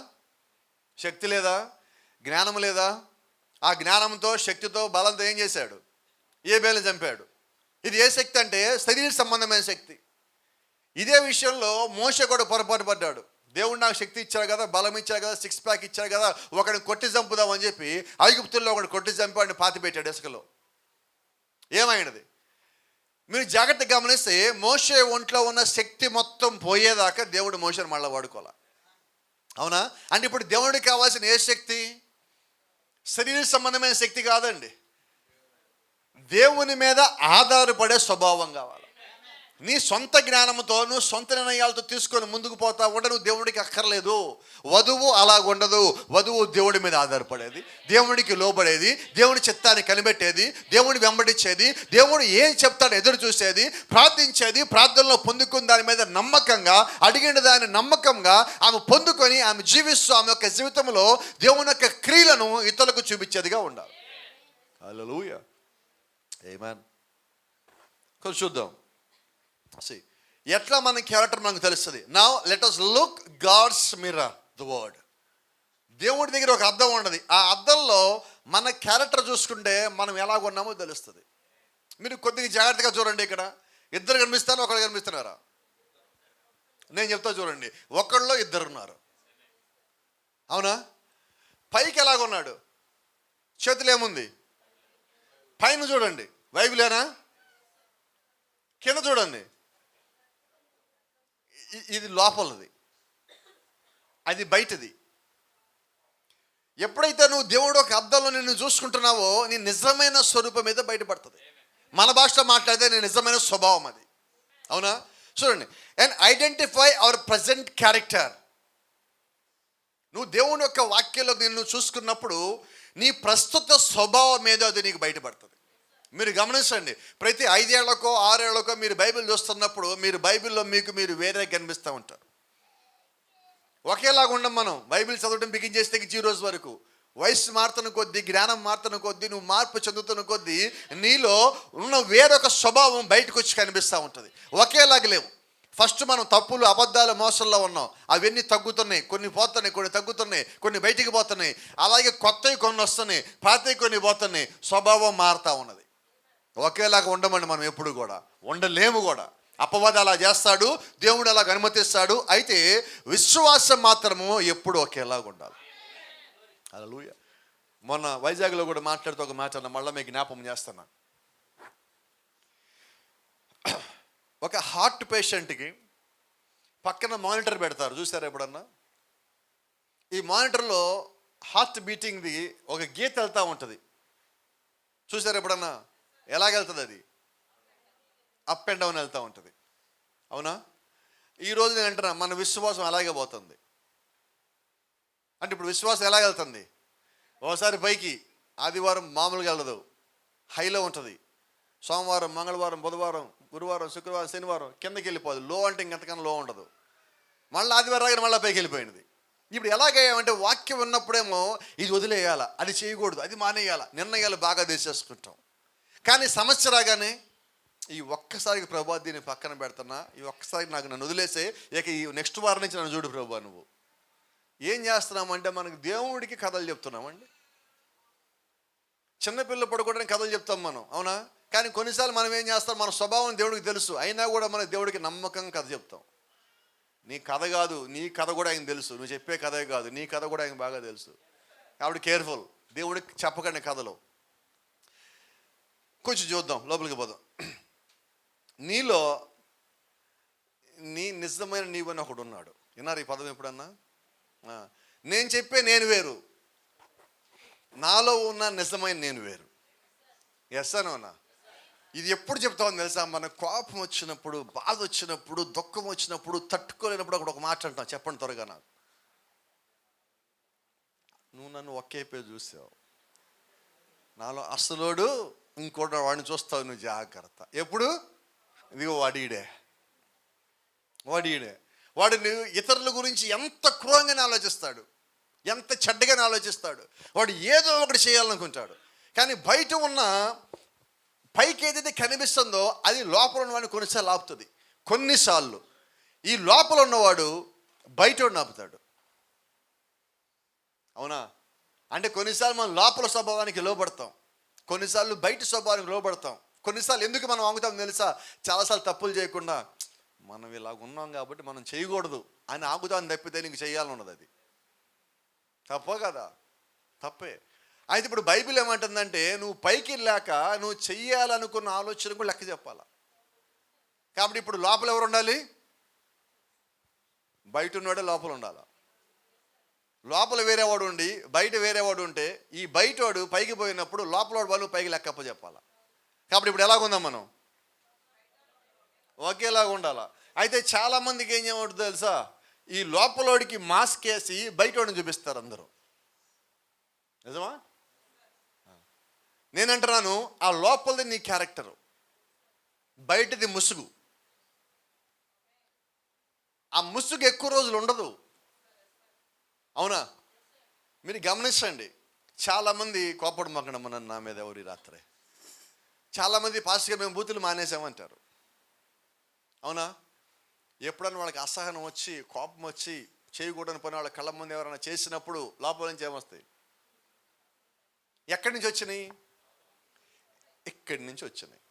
శక్తి లేదా? జ్ఞానం లేదా? ఆ జ్ఞానంతో, శక్తితో, బలంతో ఏం చేశాడు? ఏబేలుని చంపాడు. ఇది ఏ శక్తి అంటే శరీర సంబంధమైన శక్తి. ఇదే విషయంలో మోషే కూడా పొరపాటు పడ్డాడు. దేవుడు నాకు శక్తి ఇచ్చాడు కదా, బలం ఇచ్చాడు కదా, 6 ప్యాక్ ఇచ్చాడు కదా, ఒకడిని కొట్టి చంపుదాం అని చెప్పి ఐగుప్తుల్లో ఒకటి కొట్టి చంపాడిని పాతి పెట్టాడు ఇసుకలో. ఏమైనది? మీరు జాగ్రత్తగా గమనిస్తే మోషే ఒంట్లో ఉన్న శక్తి మొత్తం పోయేదాకా దేవుడు మోషేని మళ్ళీ వాడుకోవాలి. అవునా? అంటే ఇప్పుడు దేవుడికి కావాల్సిన ఏ శక్తి? శరీర సంబంధమైన శక్తి కాదండి, దేవుని మీద ఆధారపడే స్వభావం కావాలి. నీ సొంత జ్ఞానంతో నువ్వు సొంత నిర్ణయాలతో తీసుకొని ముందుకు పోతా ఉంటే నువ్వు దేవుడికి అక్కర్లేదు. వధువు అలాగుండదు. వధువు దేవుడి మీద ఆధారపడేది, దేవుడికి లోబడేది, దేవుడి చిత్తాన్ని కనిపెట్టేది, దేవుడిని వెంబడించేది, దేవుడు ఏం చెప్తాడో ఎదురు చూసేది, ప్రార్థించేది, ప్రార్థనలో పొందుకున్న దాని మీద నమ్మకంగా, అడిగిన దాన్ని నమ్మకంగా ఆమె పొందుకొని ఆమె జీవిస్తూ ఆమె యొక్క జీవితంలో దేవుని యొక్క క్రియలను ఇతరులకు చూపించేదిగా ఉండాలి. హల్లెలూయా, ఆమేన్. కొంచెం చూద్దాం. ఎట్లా మన క్యారెక్టర్ మనకు తెలుస్తుంది. Now let us look God's mirror, the word. దేవుడి దగ్గర ఒక అద్దం ఉన్నది. ఆ అద్దంలో మన క్యారెక్టర్ చూసుకుంటే మనం ఎలా ఉన్నామో తెలుస్తుంది. మీరు కొద్దిగా జాగ్రత్తగా చూడండి. ఇక్కడ ఇద్దరు కనిపిస్తాను, ఒకళ్ళు కనిపిస్తున్నారా? నేను చెప్తా చూడండి. ఒకళ్ళలో ఇద్దరు ఉన్నారు, అవునా? పైకి ఎలాగున్నాడు? చేతులు ఏముంది? పైన చూడండి, బైబిలేనా? కింద చూడండి, ఇది లోపలది, అది బయటది. ఎప్పుడైతే నువ్వు దేవుడు ఒక అద్దంలో నిన్ను చూసుకుంటున్నావో నీ నిజమైన స్వరూపం మీద బయటపడుతుంది. మన భాషలో మాట్లాడితే నీ నిజమైన స్వభావం అది, అవునా? చూడండి, and identify hour present character. నువ్వు దేవుని యొక్క వాక్యంలో నిన్ను చూసుకున్నప్పుడు నీ ప్రస్తుత స్వభావం మీద అది నీకు బయటపడుతుంది. మీరు గమనించండి, ప్రతి 5 ఏళ్లకో 6 ఏళ్లకో మీరు బైబిల్ చూస్తున్నప్పుడు మీరు బైబిల్లో మీరు వేరే కనిపిస్తూ ఉంటారు. ఒకేలాగా ఉండం మనం. బైబిల్ చదవడం బిగిన్ చేస్తే ఈ రోజు వరకు వయసు మారుతున్న కొద్దీ, జ్ఞానం మారుతున్న కొద్దీ, నువ్వు మార్పు చెందుతున్న కొద్దీ నీలో ఉన్న వేరొక స్వభావం బయటకు వచ్చి కనిపిస్తూ ఉంటుంది. ఒకేలాగా లేవు. ఫస్ట్ మనం తప్పులు, అబద్ధాలు, మోసంలో ఉన్నాం. అవన్నీ తగ్గుతున్నాయి, కొన్ని పోతున్నాయి, కొన్ని తగ్గుతున్నాయి, కొన్ని బయటికి పోతున్నాయి. అలాగే కొత్తవి కొన్ని వస్తున్నాయి, పాతవి కొన్ని పోతున్నాయి. స్వభావం మారుతూ ఉన్నది. ఒకేలాగా ఉండమండి మనం ఎప్పుడు కూడా ఉండలేము కూడా. అపవాది అలా చేస్తాడు, దేవుడు అలాగ అనుమతిస్తాడు. అయితే విశ్వాసం మాత్రము ఎప్పుడు ఒకేలాగా ఉండాలి. హల్లెలూయా. మొన్న వైజాగ్లో కూడా మాట్లాడుతూ ఒక మాట అన్న, మళ్ళీ మీకు జ్ఞాపకం చేస్తున్నా. ఒక హార్ట్ పేషెంట్కి పక్కన మానిటర్ పెడతారు, చూసారా ఎప్పుడన్నా? ఈ మానిటర్లో హార్ట్ బీటింగ్ది ఒక గీత వెళ్తూ ఉంటుంది, చూసారా ఎప్పుడన్నా? ఎలాగెళ్తుంది అది? అప్ అండ్ డౌన్ వెళ్తూ ఉంటుంది, అవునా? ఈరోజు నేను అంటున్నా, మన విశ్వాసం అలాగే పోతుంది. అంటే ఇప్పుడు విశ్వాసం ఎలాగెళ్తుంది? ఓసారి పైకి, ఆదివారం మామూలుగా వెళ్ళదు, హైలో ఉంటుంది. సోమవారం, మంగళవారం, బుధవారం, గురువారం, శుక్రవారం, శనివారం కిందకి వెళ్ళిపోదు. లో అంటే ఇంకెంతకన్నా లో ఉండదు. మళ్ళీ ఆదివారం రాగానే మళ్ళీ పైకి వెళ్ళిపోయినది. ఇప్పుడు ఎలాగేయామంటే వాక్యం ఉన్నప్పుడేమో ఇది వదిలేయాలా, అది చేయకూడదు, అది మానేయాలా, నిర్ణయాలు బాగా తీసేసుకుంటాం. కానీ సమస్య రాగానే ఈ ఒక్కసారికి ప్రభా దీన్ని పక్కన పెడుతున్నా, ఈ ఒక్కసారికి నన్ను వదిలేసే, ఇక ఈ నెక్స్ట్ వారం నుంచి నన్ను చూడు ప్రభా. నువ్వు ఏం చేస్తున్నామంటే మనకు దేవుడికి కథలు చెప్తున్నామండి. చిన్నపిల్లలు పడుకోవడానికి కథలు చెప్తాం మనం, అవునా? కానీ కొన్నిసార్లు మనం ఏం చేస్తాం, మన స్వభావం దేవుడికి తెలుసు, అయినా కూడా మన దేవుడికి నమ్మకంగా కథ చెప్తాం. నీ కథ కాదు, నీ కథ కూడా ఆయన తెలుసు. నువ్వు చెప్పే కథే కాదు, నీ కథ కూడా ఆయన బాగా తెలుసు. కాబట్టి కేర్ఫుల్, దేవుడికి చెప్పకండి కథలో. కొంచెం చూద్దాం, లోపలికి పోదాం. నీలో నీ నిజమైన నీవని ఒకడు ఉన్నాడు. విన్నారు ఈ పదం ఎప్పుడన్నా? నేను చెప్పే నేను వేరు, నాలో ఉన్న నిజమైన నేను వేరు. ఎస్ అన్నా? ఇది ఎప్పుడు చెప్తామని తెలుసా? మన కోపం వచ్చినప్పుడు, బాధ వచ్చినప్పుడు, దుఃఖం వచ్చినప్పుడు, తట్టుకోలేనప్పుడు అక్కడ ఒక మాట అంటాం. చెప్పండి త్వరగా. నాకు నువ్వు నన్ను ఒకేపే చూసావు, నాలో అసలోడు ఇంకోటి వాడిని చూస్తావు, నువ్వు జాగ్రత్త. ఎప్పుడు? ఇదిగో వాడీడే, వాడు నువ్వు ఇతరుల గురించి ఎంత క్రూరంగానే ఆలోచిస్తాడు, ఎంత చెడ్డగానే ఆలోచిస్తాడు. వాడు ఏదో ఒకటి చేయాలనుకుంటాడు. కానీ బయట ఉన్న పైకి ఏదైతే కనిపిస్తుందో అది లోపల ఉన్నవాడిని కొన్నిసార్లు ఆపుతుంది. కొన్నిసార్లు ఈ లోపల ఉన్నవాడు బయట ఆపుతాడు, అవునా? అంటే కొన్నిసార్లు మనం లోపల స్వభావానికి లోబడతాం, కొన్నిసార్లు బయట స్వభావానికి లోబడతాం. కొన్నిసార్లు ఎందుకు మనం ఆగుతాం తెలుసా? చాలాసార్లు తప్పులు చేయకుండా మనం ఇలాగ ఉన్నాం కాబట్టి మనం చేయకూడదు అని ఆగుతాం తప్పితే నీకు చేయాలని ఉన్నది. అది తప్ప కదా? తప్పే. అయితే ఇప్పుడు బైబిల్ ఏమంటుందంటే నువ్వు పైకి వెళ్ళాక నువ్వు చెయ్యాలనుకున్న ఆలోచన కూడా లెక్క చెప్పాలా. కాబట్టి ఇప్పుడు లోపల ఎవరు ఉండాలి? బయట ఉన్నవాడే లోపల ఉండాలి. లోపల వేరేవాడు ఉండి బయట వేరేవాడు ఉంటే ఈ బయటవాడు పైకి పోయినప్పుడు లోపల వాళ్ళు పైకి లెక్కప్ప చెప్పాలా. కాబట్టి ఇప్పుడు ఎలాగుందాం మనం? ఒకేలాగా ఉండాలా. అయితే చాలామందికి ఏం చేయమంటుంది తెలుసా, ఈ లోపలోడికి మాస్క్ వేసి బయటోడిని చూపిస్తారు అందరూ. నిజమా? నేనంటున్నాను, ఆ లోపలిది నీ క్యారెక్టరు, బయటది ముసుగు. ఆ ముసుగు ఎక్కువ రోజులు ఉండదు. అవునా? మీరు గమనించండి, చాలామంది కోపడు మొక్కడమ్మ నా మీద ఎవరి రాత్రి. చాలామంది పాస్ట్గా మేము బూతులు మానేసామంటారు. అవునా? ఎప్పుడన్నా వాళ్ళకి అసహనం వచ్చి, కోపం వచ్చి, చేయకూడని పని వాళ్ళ కళ్ళ ముందు ఎవరైనా చేసినప్పుడు లోపల నుంచి ఏమొస్తాయి? ఎక్కడి నుంచి వచ్చినాయి? ఇక్కడి నుంచి వచ్చినాయి.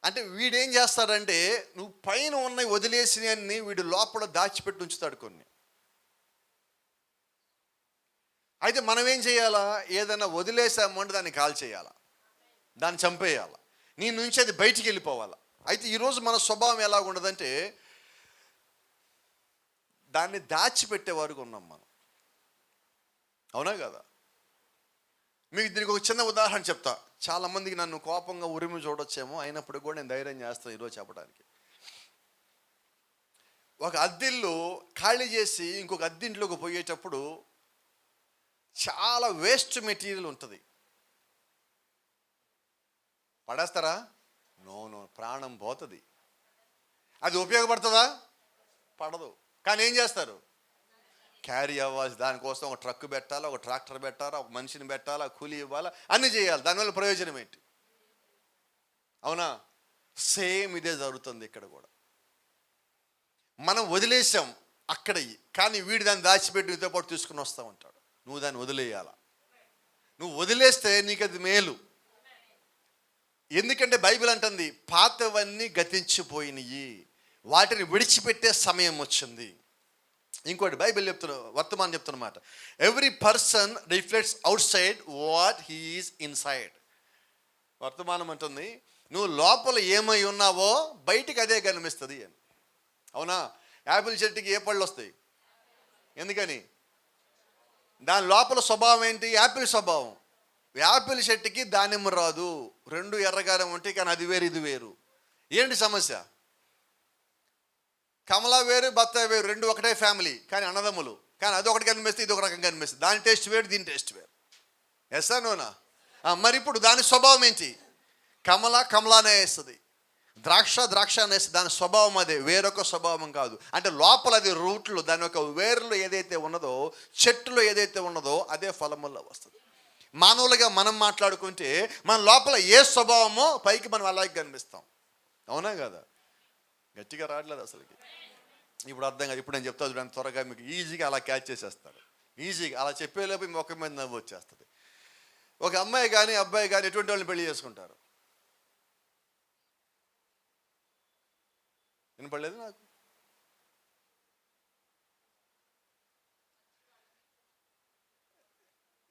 అంటే వీడేం చేస్తాడంటే, నువ్వు పైన ఉన్నవి వదిలేసినవన్నీ వీడు లోపల దాచిపెట్టి ఉంచుతాడు కొన్ని. అయితే మనం ఏం చేయాలా? ఏదైనా వదిలేసామంటే దాన్ని కాల్ చేయాలా, దాన్ని చంపేయాలా, నీ నుంచి అది బయటికి వెళ్ళిపోవాలా. అయితే ఈరోజు మన స్వభావం ఎలా ఉండదంటే, దాన్ని దాచిపెట్టే వరకు ఉన్నాం మనం. అవునా కదా? మీకు దీనికి ఒక చిన్న ఉదాహరణ చెప్తా. చాలామందికి నన్ను కోపంగా ఉరిమి చూడొచ్చేమో, అయినప్పుడు కూడా నేను ధైర్యం చేస్తాను ఈరోజు చెప్పడానికి. ఒక అద్దిల్లు ఖాళీ చేసి ఇంకొక అద్దింట్లోకి పోయేటప్పుడు చాలా వేస్ట్ మెటీరియల్ ఉంటుంది. పడేస్తారా? నో, ప్రాణం పోతుంది. అది ఉపయోగపడుతుందా? పడదు. కానీ ఏం చేస్తారు? క్యారీ అవ్వాలి, దానికోసం ఒక ట్రక్ పెట్టాలా, ఒక ట్రాక్టర్ పెట్టాలా, ఒక మనిషిని పెట్టాలా, కూలీ ఇవ్వాలా, అన్నీ చేయాలి. దానివల్ల ప్రయోజనం ఏంటి? అవునా? సేమ్ ఇదే జరుగుతుంది ఇక్కడ కూడా. మనం వదిలేసాం అక్కడ, కానీ వీడు దాన్ని దాచిపెట్టి నీతో పాటు తీసుకుని వస్తూ ఉంటాడు. నువ్వు దాన్ని వదిలేయాల. నువ్వు వదిలేస్తే నీకు అది మేలు. ఎందుకంటే బైబిల్ అంటుంది, పాతవన్నీ గతించిపోయినాయి, వాటిని విడిచిపెట్టే సమయం వచ్చింది. ఇంకోటి బైబిల్ వర్తమానం చెప్తున్నమాట, every person reflects outside what he is inside. వర్తమానం అంటుంది, నువ్వు లోపల ఏమై ఉన్నావో బయటికి అదే కనిపిస్తుంది అని. అవునా? యాపిల్ చెట్టుకి ఏ పళ్ళు వస్తాయి? ఎందుకని? దాని లోపల స్వభావం ఏంటి? యాపిల్ స్వభావం. యాపిల్ చెట్టుకి దానిమ్మ రాదు. రెండు ఎర్రగానే ఉంటాయి, కానీ అది వేరు ఇది వేరు. ఏంటి సమస్య? కమలా వేరు, బత్తాయి వేరు, రెండు ఒకటే ఫ్యామిలీ కానీ అన్నదమ్ములు. కానీ అది ఒకటి కనిపిస్తే ఇది ఒక రకంగా కనిపిస్తుంది. దాని టేస్ట్ వేరు, దీని టేస్ట్ వేరు. ఎస్ నోనా? మరి ఇప్పుడు దాని స్వభావం ఏంటి? కమలానే వేస్తుంది, ద్రాక్ష అనేసి దాని స్వభావం అదే, వేరొక స్వభావం కాదు. అంటే లోపల అది రూట్లో, దాని యొక్క వేరులో ఏదైతే ఉన్నదో, చెట్టులో ఏదైతే ఉన్నదో అదే ఫలముల్లో వస్తుంది. మానవులుగా మనం మాట్లాడుకుంటే మన లోపల ఏ స్వభావమో పైకి మనం అలాగే కనిపిస్తాం. అవునా కదా? గట్టిగా రావట్లేదు అసలుకి. ఇప్పుడు అర్థం కాదు. ఇప్పుడు నేను చెప్తా చూడండి, త్వరగా మీకు ఈజీగా అలా క్యాచ్ చేసేస్తారు. ఈజీగా అలా చెప్పేలోపు మొక్క మీద నవ్వు వచ్చేస్తుంది. ఒక అమ్మాయి కానీ అబ్బాయి కానీ ఎటువంటి వాళ్ళని పెళ్లి చేసుకుంటారు? వినపడలేదు నాకు.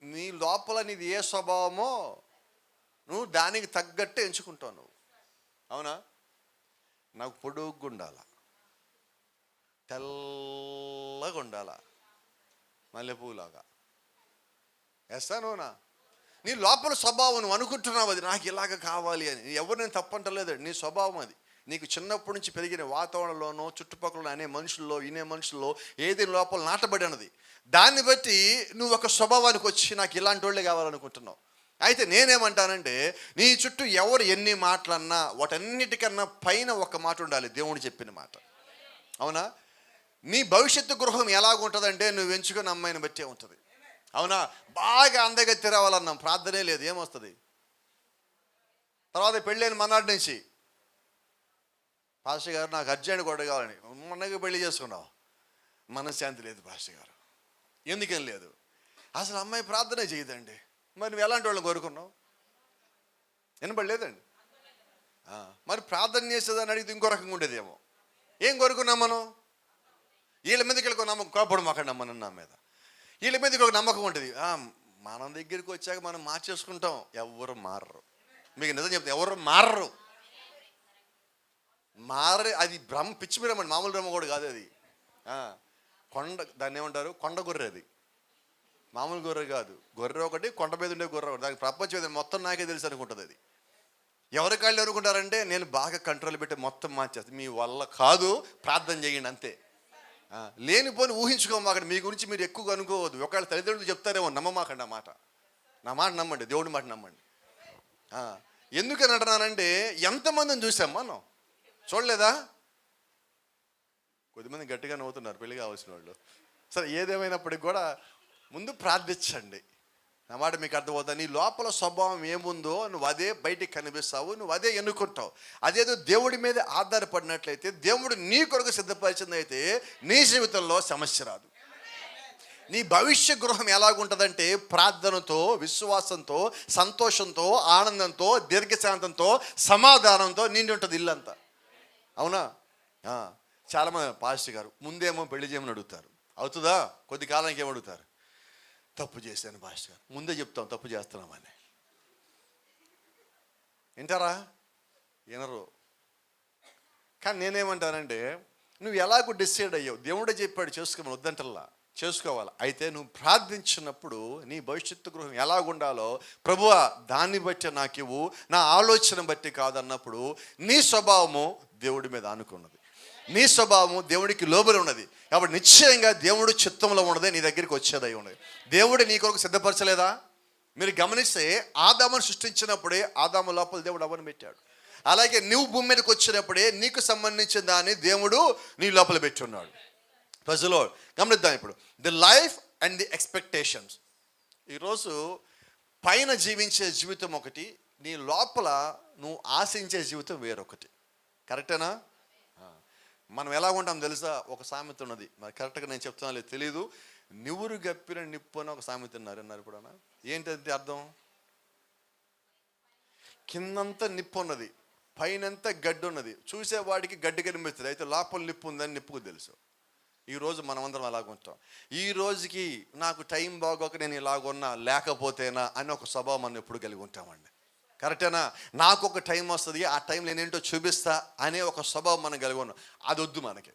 నీ లోపల నీది ఏ స్వభావమో నువ్వు దానికి తగ్గట్టే ఎంచుకుంటావు నువ్వు. అవునా? నాకు పొడుగ్గా ఉండాల, తెల్లగా ఉండాల, మల్లెపూలాగా. వేస్తానునా? నీ లోపల స్వభావం నువ్వు అనుకుంటున్నావు అది నాకు ఇలాగ కావాలి అని. ఎవరు నేను తప్పంటలేదు, నీ స్వభావం అది. నీకు చిన్నప్పటి నుంచి పెరిగిన వాతావరణంలోనో, చుట్టుపక్కల అనే మనుషుల్లో, ఇనే మనుషుల్లో ఏది లోపల నాటబడి అన్నది, దాన్ని బట్టి నువ్వు ఒక స్వభావానికి వచ్చి నాకు ఇలాంటి వాళ్ళే కావాలనుకుంటున్నావు. అయితే నేనేమంటానంటే, నీ చుట్టూ ఎవరు ఎన్ని మాటలన్నా వాటన్నిటికన్నా పైన ఒక మాట ఉండాలి, దేవుడు చెప్పిన మాట. అవునా? నీ భవిష్యత్తు గృహం ఎలాగుంటుందంటే నువ్వు ఎంచుకున్న అమ్మాయిని బట్టే ఉంటుంది. అవునా? బాగా అందగత్తి రావాలన్నాం, ప్రార్థనే లేదు, ఏమొస్తుంది? తర్వాత పెళ్ళైన మన్నాటి నుంచి, పాస్టర్ గారు నాకు అర్జెంట్ కూడా కావాలని, మొన్నగా పెళ్లి చేసుకున్నావు, మనశ్శాంతి లేదు పాస్టర్ గారు. ఎందుకని లేదు? అసలు అమ్మాయి ప్రార్థనే చేయదండి. మరి నువ్వు ఎలాంటి వాళ్ళని కోరుకున్నావు? వినపడలేదండి. మరి ప్రార్థన చేసేదని అడిగితే ఇంకో రకంగా ఉండేదేమో. ఏం కోరుకున్నాం మనం? వీళ్ళ మీదకి వెళ్ళి నమ్మకం, కోపడు మాకండి మనం నా మీద, వీళ్ళ మీదకి ఒక నమ్మకం ఉంటుంది. మన దగ్గరికి వచ్చాక మనం మార్చేసుకుంటాం. ఎవరు మారరు. మీకు నిజం చెప్తే ఎవరు మారరు. అది పిచ్చి భ్రమ, మామూలు భ్రమ కూడా కాదు అది. దాన్ని ఏమంటారు? కొండ గొర్రె. అది మామూలు గొర్రె కాదు. గొర్రె ఒకటి, కొండ మీద ఉండే గొర్రె ఒకటి. దానికి ప్రపంచం మొత్తం నాకే తెలుసు అనుకుంటుంది అది. ఎవరి కాళ్ళు అనుకుంటారంటే నేను బాగా కంట్రోల్ పెట్టి మొత్తం మార్చేస్తాను. మీ వల్ల కాదు, ప్రార్థన చేయండి అంతే. లేనిపోని ఊహించుకోమాకండి. మీ గురించి మీరు ఎక్కువగా అనుకోవద్దు. ఒకవేళ తల్లిదండ్రులు చెప్తారేమో, నమ్మమాకండి ఆ మాట. నా మాట నమ్మండి, దేవుడి మాట నమ్మండి. ఎందుకని అంటున్నానంటే ఎంతమందిని చూసాం మనం, చూడలేదా? కొద్దిమంది గట్టిగా నవ్వుతున్నారు పెళ్లి కావాల్సిన వాళ్ళు. సరే, ఏదేమైనప్పటికి కూడా ముందు ప్రార్థించండి. నా మాట మీకు అర్థమవుతుంది. నీ లోపల స్వభావం ఏముందో నువ్వు అదే బయటికి కనిపిస్తావు, నువ్వు అదే ఎన్నుకుంటావు. అదేదో దేవుడి మీద ఆధారపడినట్లయితే, దేవుడు నీ కొరకు సిద్ధపరిచిందైతే నీ జీవితంలో సమస్య రాదు. నీ భవిష్య గృహం ఎలాగుంటుందంటే ప్రార్థనతో, విశ్వాసంతో, సంతోషంతో, ఆనందంతో, దీర్ఘశాంతంతో, సమాధానంతో నిండి ఉంటుంది ఇల్లంతా. అవునా? చాలామంది పాస్టర్ గారు ముందేమో పెళ్లి చేయమని అడుగుతారు. అవుతుందా? కొద్ది కాలానికి ఏమడుగుతారు? తప్పు చేశాను పాస్టర్ గారు. ముందే చెప్తాం తప్పు చేస్తున్నామని. వింటారా? వినరు. కానీ నేనేమంటానంటే, నువ్వు ఎలాగో డిసైడ్ అయ్యావు, దేవుడే చెప్పాడు చేసుకోమని, వద్దంటల్లా, చేసుకోవాలి. అయితే నువ్వు ప్రార్థించినప్పుడు నీ భవిష్యత్తు గృహం ఎలాగుండాలో, ప్రభువా దాన్ని బట్టి నాకు ఇవ్వు, నా ఆలోచన బట్టి కాదన్నప్పుడు నీ స్వభావము దేవుడి మీద ఆనుకున్నది, నీ స్వభావము దేవుడికి లోబడి ఉన్నది. కాబట్టి నిశ్చయంగా దేవుడు చిత్తంలో ఉన్నదే నీ దగ్గరికి వచ్చేదై ఉన్నది. దేవుడు నీ కొరకు సిద్ధపరచలేదా? మీరు గమనిస్తే ఆదామును సృష్టించినప్పుడే ఆదాము లోపల దేవుడు అవ్వని పెట్టాడు. అలాగే నువ్వు భూమి మీదకి వచ్చినప్పుడే నీకు సంబంధించిన దాన్ని దేవుడు నీ లోపల పెట్టి ఉన్నాడు. ప్రజలో గమనిద్దాం ఇప్పుడు the life and the expectations. ఈరోజు పైన జీవించే జీవితం ఒకటి, నీ లోపల నువ్వు ఆశించే జీవితం వేరొకటి. కరెక్టేనా? మనం ఎలా ఉంటాం తెలుసా? ఒక సామెత ఉన్నది, మరి కరెక్ట్గా నేను చెప్తున్నా లేదు తెలీదు. నివురు గప్పిన నిప్పు అని ఒక సామెత అన్నారు ఇప్పుడన్నా. ఏంటంటే అర్థం? కిందంతా నిప్పు ఉన్నది, పైనంతా గడ్డి ఉన్నది. చూసేవాడికి గడ్డి కనిపిస్తుంది, అయితే లోపల నిప్పు ఉందని నిప్పుకు తెలుసు. ఈరోజు మనమందరం అలాగుంటాం. ఈ రోజుకి నాకు టైం బాగోక నేను ఇలాగున్నా, లేకపోతేనా అని ఒక స్వభావం మనం ఎప్పుడు కలిగి ఉంటామండి. కరెక్టేనా? నాకు ఒక టైం వస్తుంది, ఆ టైం నేనేంటో చూపిస్తా అనే ఒక స్వభావం మనం కలిగి ఉన్నాం. అది వద్దు మనకి,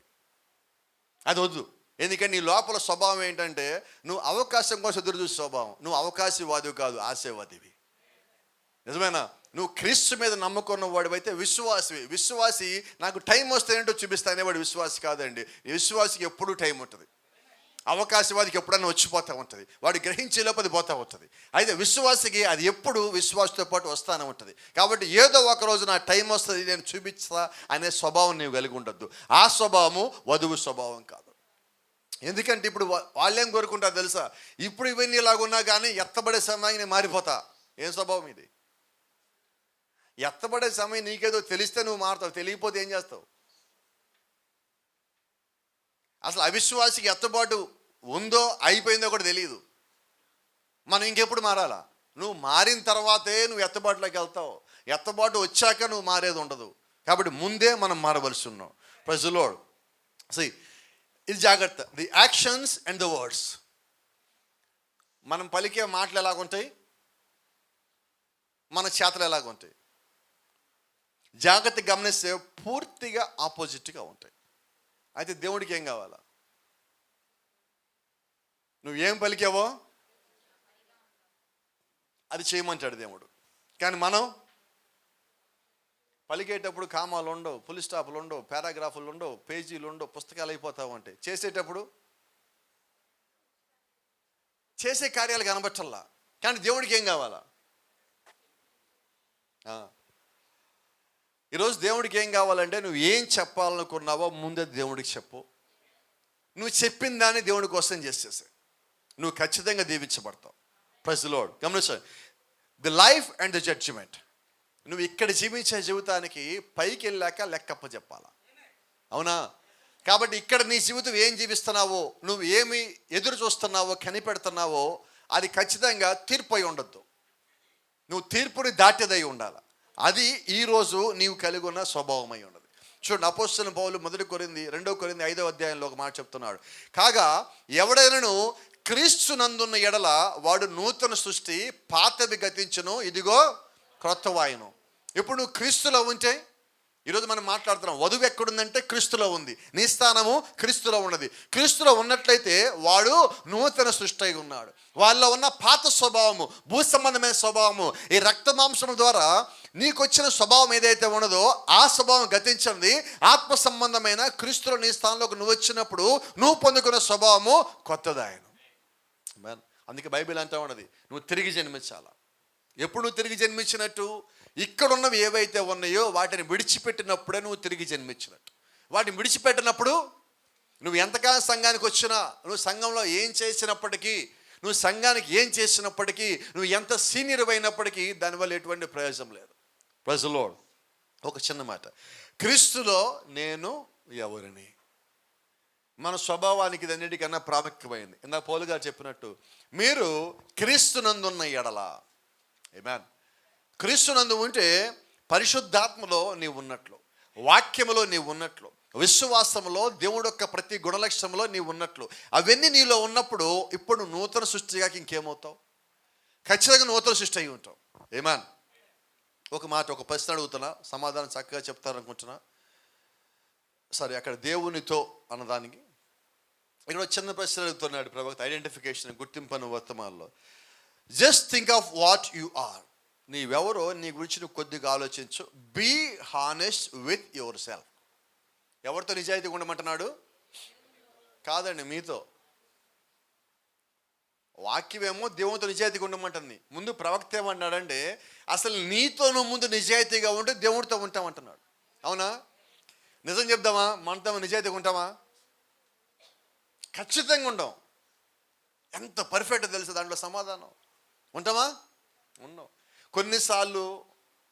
అది వద్దు. ఎందుకంటే నీ లోపల స్వభావం ఏంటంటే నువ్వు అవకాశం కోసం ఎదురు చూసే స్వభావం. నువ్వు అవకాశవాదివి కాదు, ఆశీర్వాదివి. నిజమేనా? నువ్వు క్రీస్తు మీద నమ్మకున్న వాడివైతే విశ్వాసివి. విశ్వాసి నాకు టైం వస్తే ఏంటో చూపిస్తా అనేవాడు విశ్వాసి కాదండి. విశ్వాసికి ఎప్పుడూ టైం ఉంటుంది, అవకాశవాదికి ఎప్పుడన్నా వచ్చిపోతూ ఉంటుంది, వాడు గ్రహించే లోపది పోతూ ఉంటుంది. అయితే విశ్వాసికి అది ఎప్పుడు విశ్వాసతో పాటు వస్తూనే ఉంటుంది. కాబట్టి ఏదో ఒక రోజు నా టైం వస్తుంది, నేను చూపిస్తా అనే స్వభావం నీవు కలిగి ఉండద్దు. ఆ స్వభావము వధువు స్వభావం కాదు. ఎందుకంటే ఇప్పుడు వాళ్ళేం కోరుకుంటారు తెలుసా? ఇప్పుడు ఇవన్నీ ఇలాగున్నా కానీ ఎత్తబడే సమయాన్ని నేను మారిపోతా. ఏం స్వభావం ఇది? ఎత్తబడే సమయం నీకేదో తెలిస్తే నువ్వు మారుతావు, తెలియకపోతే ఏం చేస్తావు? అసలు అవిశ్వాసికి ఎత్తబాటు ఉందో అయిపోయిందో కూడా తెలియదు. మనం ఇంకెప్పుడు మారాలా? నువ్వు మారిన తర్వాతే నువ్వు ఎత్తబాటులోకి వెళ్తావు. ఎత్తబాటు వచ్చాక నువ్వు మారేది ఉండదు. కాబట్టి ముందే మనం మారవలసి ఉన్నాం. Praise the lord. ఇది జాగ్రత్త. The actions and the words. మనం పలికే మాటలు ఎలాగుంటాయి, మన చేతలు ఎలాగుంటాయి, జాగ్రత్తగా గమనిస్తే పూర్తిగా ఆపోజిట్గా ఉంటాయి. అయితే దేవుడికి ఏం కావాలా? నువ్వేం పలికావో అది చేయమంటాడు దేవుడు. కానీ మనం పలికేటప్పుడు కామాలు ఉండవు, ఫుల్ స్టాప్లు ఉండవు, పారాగ్రాఫ్లు ఉండవు, పేజీలు ఉండవు, పుస్తకాలు అయిపోతావు. అంటే చేసేటప్పుడు చేసే కార్యాలు కనబట్టల్లా. కానీ దేవుడికి ఏం కావాలా? ఈరోజు దేవుడికి ఏం కావాలంటే నువ్వు ఏం చెప్పాలనుకున్నావో ముందే దేవుడికి చెప్పు. నువ్వు చెప్పిన దాన్ని దేవుడి కోసం చేసేసే, నువ్వు ఖచ్చితంగా దీవించబడతావు. Praise the Lord. గమనించండి, the life and the judgment. నువ్వు ఇక్కడ జీవించే జీవితానికి పైకి వెళ్ళాక లెక్కప్ప చెప్పాలా? అవునా? కాబట్టి ఇక్కడ నీ జీవితం ఏం జీవిస్తున్నావో, నువ్వు ఏమి ఎదురు చూస్తున్నావో, కనిపెడుతున్నావో అది ఖచ్చితంగా తీర్పు అయి ఉండొద్దు. నువ్వు తీర్పుని దాటేదై ఉండాలి. అది ఈరోజు నీవు కలిగి ఉన్న స్వభావమై ఉన్నది. చూడండి, అపోస్తలుడైన పౌలు 1 కొరింథీ 2 కొరింథీ 5వ అధ్యాయంలో ఒక మాట చెప్తున్నాడు. కాగా ఎవడైనను క్రీస్తు నందున్న ఎడల వాడు నూతన సృష్టి, పాతవి గతించును, ఇదిగో క్రొత్త వాయును. ఇప్పుడు నువ్వు క్రీస్తులో ఉంటే ఈరోజు మనం మాట్లాడుతున్నాం, వధువు ఎక్కడుందంటే క్రీస్తులో ఉంది, నీ స్థానము క్రీస్తులో ఉన్నది. క్రీస్తులో ఉన్నట్లయితే వాడు నూతన సృష్టి అయి ఉన్నాడు. వాళ్ళలో ఉన్న పాత స్వభావము, భూ సంబంధమైన స్వభావము, ఈ రక్త మాంసము ద్వారా నీకు వచ్చిన స్వభావం ఏదైతే ఉన్నదో ఆ స్వభావం గతించింది. ఆత్మ సంబంధమైన క్రీస్తులో నీ స్థానంలోకి నువ్వు వచ్చినప్పుడు నువ్వు పొందుకున్న స్వభావము కొత్తదాయను. అందుకే బైబిల్ అంటూ ఉన్నది, నువ్వు తిరిగి జన్మించాలా. ఎప్పుడు నువ్వు తిరిగి జన్మించినట్టు? ఇక్కడున్నవి ఏవైతే ఉన్నాయో వాటిని విడిచిపెట్టినప్పుడే నువ్వు తిరిగి జన్మించినట్టు. వాటిని విడిచిపెట్టినప్పుడు నువ్వు ఎంతకాలం సంఘానికి వచ్చినా, నువ్వు సంఘంలో ఏం చేసినప్పటికీ, నువ్వు సంఘానికి ఏం చేసినప్పటికీ, నువ్వు ఎంత సీనియర్ అయినప్పటికీ దానివల్ల ఎటువంటి ప్రయోజనం లేదు. Praise the lord. ఒక చిన్న మాట, క్రీస్తులో నేను ఎవరిని? మన స్వభావానికి ఇది అన్నిటికన్నా ప్రాముఖ్యమైంది. ఇందాక పౌలు గారు చెప్పినట్టు, మీరు క్రీస్తునందున్న ఎడల, ఆమేన్. క్రీస్తునందు ఉంటే పరిశుద్ధాత్మలో నీవు ఉన్నట్లు, వాక్యములో నీవు ఉన్నట్లు, విశ్వాసములో దేవుడు యొక్క ప్రతి గుణలక్షణంలో నీవు ఉన్నట్లు, అవన్నీ నీలో ఉన్నప్పుడు ఇప్పుడు నూతన సృష్టిగా ఇంకేమవుతావు? ఖచ్చితంగా నూతన సృష్టి అయి ఉంటావు. ఆమేన్. ఒక మాట, ఒక ప్రశ్న అడుగుతున్నా, సమాధానం చక్కగా చెప్తారనుకుంటున్నా. సరే, అక్కడ దేవునితో అన్నదానికి ఇక్కడ చిన్న ప్రశ్న అడుగుతున్నాడు ప్రవక్త, ఐడెంటిఫికేషన్, గుర్తింపను వర్తమానంలో. Just think of what you are. నీవెవరో నీ గురించి నువ్వు కొద్దిగా ఆలోచించు. Be honest with yourself. ఎవరితో నిజాయితీగా ఉండమంటున్నాడు? కాదండి, మీతో. వాక్యమేమో దేవునితో నిజాయితీగా ఉండమంటుంది. ముందు ప్రవక్త ఏమన్నాడంటే, అసలు నీతో నువ్వు ముందు నిజాయితీగా ఉంటే దేవుడితో ఉంటామంటున్నాడు. అవునా? నిజం చెప్దామా? మనతో నిజాయితీగా ఉంటామా? ఖచ్చితంగా ఉండం. ఎంత పర్ఫెక్ట్ తెలుసు దాంట్లో సమాధానం. ఉంటామా? ఉన్నాం. కొన్నిసార్లు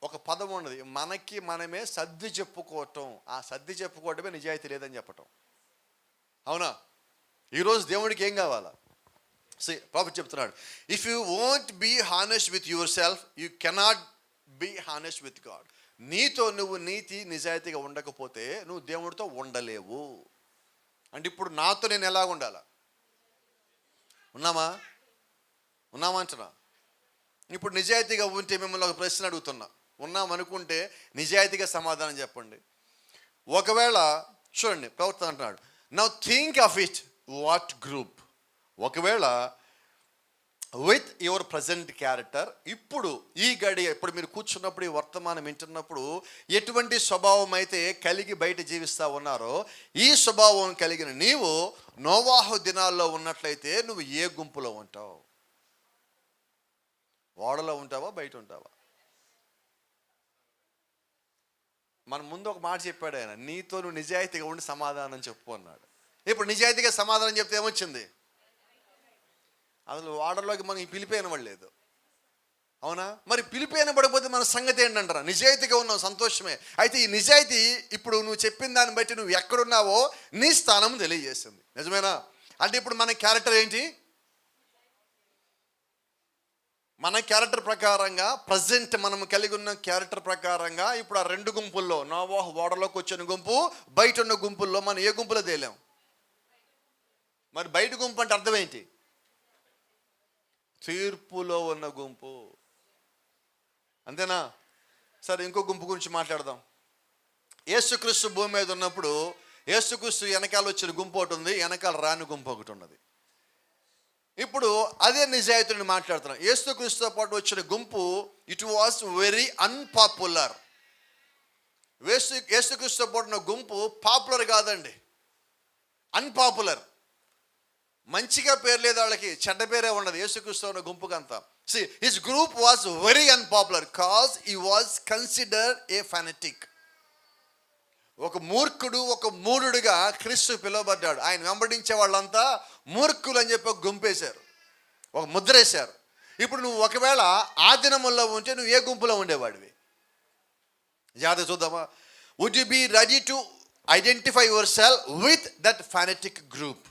ఒక పదం ఉన్నది, మనకి మనమే సర్ది చెప్పుకోవటం. ఆ సర్ది చెప్పుకోవటమే నిజాయితీ లేదని చెప్పటం. అవునా? ఈరోజు దేవుడికి ఏం కావాలా? ప్రాఫిట్ చెప్తున్నాడు, if you won't be honest with yourself, you cannot be honest with God. నీతో నువ్వు నీతి నిజాయితీగా ఉండకపోతే నువ్వు దేవుడితో ఉండలేవు. అంటే ఇప్పుడు నాతో నేను ఎలా ఉండాలా? ఉన్నామా అంటున్నా. ఇప్పుడు నిజాయితీగా ఉంటే మిమ్మల్ని ఒక ప్రశ్న అడుగుతున్నా. ఉన్నామనుకుంటే నిజాయితీగా సమాధానం చెప్పండి. ఒకవేళ చూడండి, ప్రవర్తన అంటున్నాడు, now think of it, what group. ఒకవేళ విత్ యువర్ ప్రజెంట్ క్యారెక్టర్, ఇప్పుడు ఈ గడియ, ఇప్పుడు మీరు కూర్చున్నప్పుడు, ఈ వర్తమానం వింటున్నప్పుడు ఎటువంటి స్వభావం అయితే కలిగి బయట జీవిస్తూ ఉన్నారో, ఈ స్వభావం కలిగిన నీవు నోవాహు దినాల్లో ఉన్నట్లయితే నువ్వు ఏ గుంపులో ఉంటావు? ఓడలో ఉంటావా, బయట ఉంటావా? మన ముందు ఒక మాట చెప్పాడు ఆయన, నీతో నువ్వు నిజాయితీగా ఉండి సమాధానం చెప్పు అన్నాడు. ఇప్పుడు నిజాయితీగా సమాధానం చెప్తే ఏమొచ్చింది? అసలు ఓడలోకి మనకి పిలిపి అనబడలేదు. అవునా? మరి పిలిపి అనబడకపోతే మన సంగతి ఏంటంటారా? నిజాయితీగా ఉన్నావు, సంతోషమే. అయితే ఈ నిజాయితీ ఇప్పుడు నువ్వు చెప్పిన దాన్ని బట్టి నువ్వు ఎక్కడున్నావో నీ స్థానం తెలియజేస్తుంది. నిజమేనా? అంటే ఇప్పుడు మన క్యారెక్టర్ ఏంటి? మన క్యారెక్టర్ ప్రకారంగా, ప్రజెంట్ మనం కలిగి ఉన్న క్యారెక్టర్ ప్రకారంగా ఇప్పుడు ఆ రెండు గుంపుల్లో, నోవాహు ఓడలోకి వచ్చిన గుంపు, బయట ఉన్న గుంపుల్లో మనం ఏ గుంపులో తేలాం? మరి బయట గుంపు అంటే అర్థం ఏంటి? తీర్పులో ఉన్న గుంపు. అంతేనా? సరే, ఇంకో గుంపు గురించి మాట్లాడదాం. యేసుక్రీస్తు భూమి మీద ఉన్నప్పుడు యేసుక్రీస్తు వెనకాల వచ్చిన గుంపు ఒకటి ఉంది, వెనకాల రాని గుంపు ఒకటి ఉన్నది. ఇప్పుడు అదే నిజాయితీని మాట్లాడుతున్నాం. యేసుక్రీస్తుతో పాటు వచ్చిన గుంపు, ఇట్ వాస్ వెరీ అన్పాపులర్. యేసుక్రీస్తుతో పాటు ఉన్న గుంపు పాపులర్ కాదండి, అన్పాపులర్. మంచిగా పేరు లేదు వాళ్ళకి, చెడ్డ పేరే ఉండదు యేసుక్రీస్తు ఉన్న గుంపుకి అంతా. See, his group was very unpopular because he was considered a fanatic. ఒక మూర్ఖుడు, ఒక మూఢుడిగా క్రీస్తు పిలువబడ్డాడు. ఆయన వెంబడించే వాళ్ళంతా మూర్ఖులు అని చెప్పి ఒక గుంపేశారు, ఒక ముద్ర వేశారు. ఇప్పుడు నువ్వు ఒకవేళ ఆ దినముల్లో ఉంటే నువ్వు ఏ గుంపులో ఉండేవాడివి? జాగ్రత్త చూద్దామా. Would you be ready to identify yourself with that fanatic group?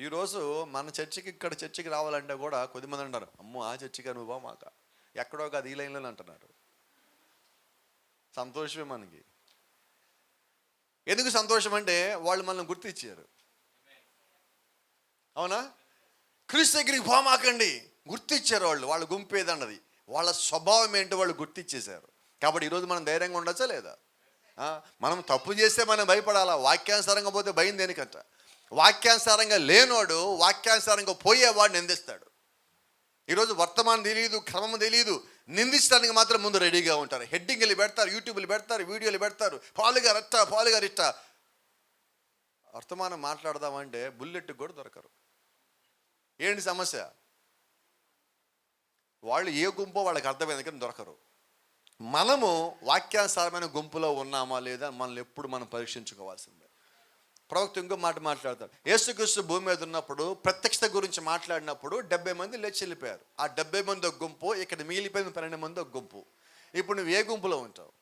ఈరోజు మన చర్చికి, ఇక్కడ చర్చికి రావాలంటే కూడా కొద్దిమంది అంటారు, అమ్మో ఆ చర్చిగా నువ్వు మాక, ఎక్కడో కాదు ఈ లైన్లో అంటున్నారు. సంతోషమే మనకి. ఎందుకు సంతోషం అంటే వాళ్ళు మనల్ని గుర్తించారు. అవునా? క్రీస్తు దగ్గరికి పోమాకండి, గుర్తించారు వాళ్ళు. వాళ్ళ గుంపు ఏదన్నది, వాళ్ళ స్వభావం ఏంటో వాళ్ళు గుర్తించేశారు. కాబట్టి ఈరోజు మనం ధైర్యంగా ఉండొచ్చా లేదా? మనం తప్పు చేస్తే మనం భయపడాలా? వాక్యానుసారంగా పోతే భయం దేనికంట? వాక్యానుసారంగా లేనోడు వాక్యానుసారంగా పోయేవాడు నిందిస్తాడు. ఈరోజు వర్తమానం తెలియదు, క్రమం తెలియదు, నిందించడానికి మాత్రం ముందు రెడీగా ఉంటారు. హెడ్డింగ్లు పెడతారు, యూట్యూబ్లు పెడతారు, వీడియోలు పెడతారు, పాలుగారు అట్టా పాలుగారు ఇట్టా. వర్తమానం మాట్లాడదామంటే బుల్లెట్ కూడా దొరకరు. ఏంటి సమస్య? వాళ్ళు ఏ గుంపో వాళ్ళకి అర్థమైంది కానీ దొరకరు. మనము వాక్యానుసారమైన గుంపులో ఉన్నామా లేదా మనల్ని ఎప్పుడు మనం పరీక్షించుకోవాల్సిందే. ప్రవక్త ఇంకో మాట మాట్లాడతాడు. యేసుక్రీస్తు భూమి మీద ఉన్నప్పుడు ప్రత్యక్షత గురించి మాట్లాడినప్పుడు 70 మంది లేచి వెళ్ళిపోయారు. ఆ 70 మంది ఒక గుంపు, ఇక్కడ మిగిలిపోయిన 12 మంది ఒక గుంపు. ఇప్పుడు నువ్వు ఏ గుంపులో ఉంటావు?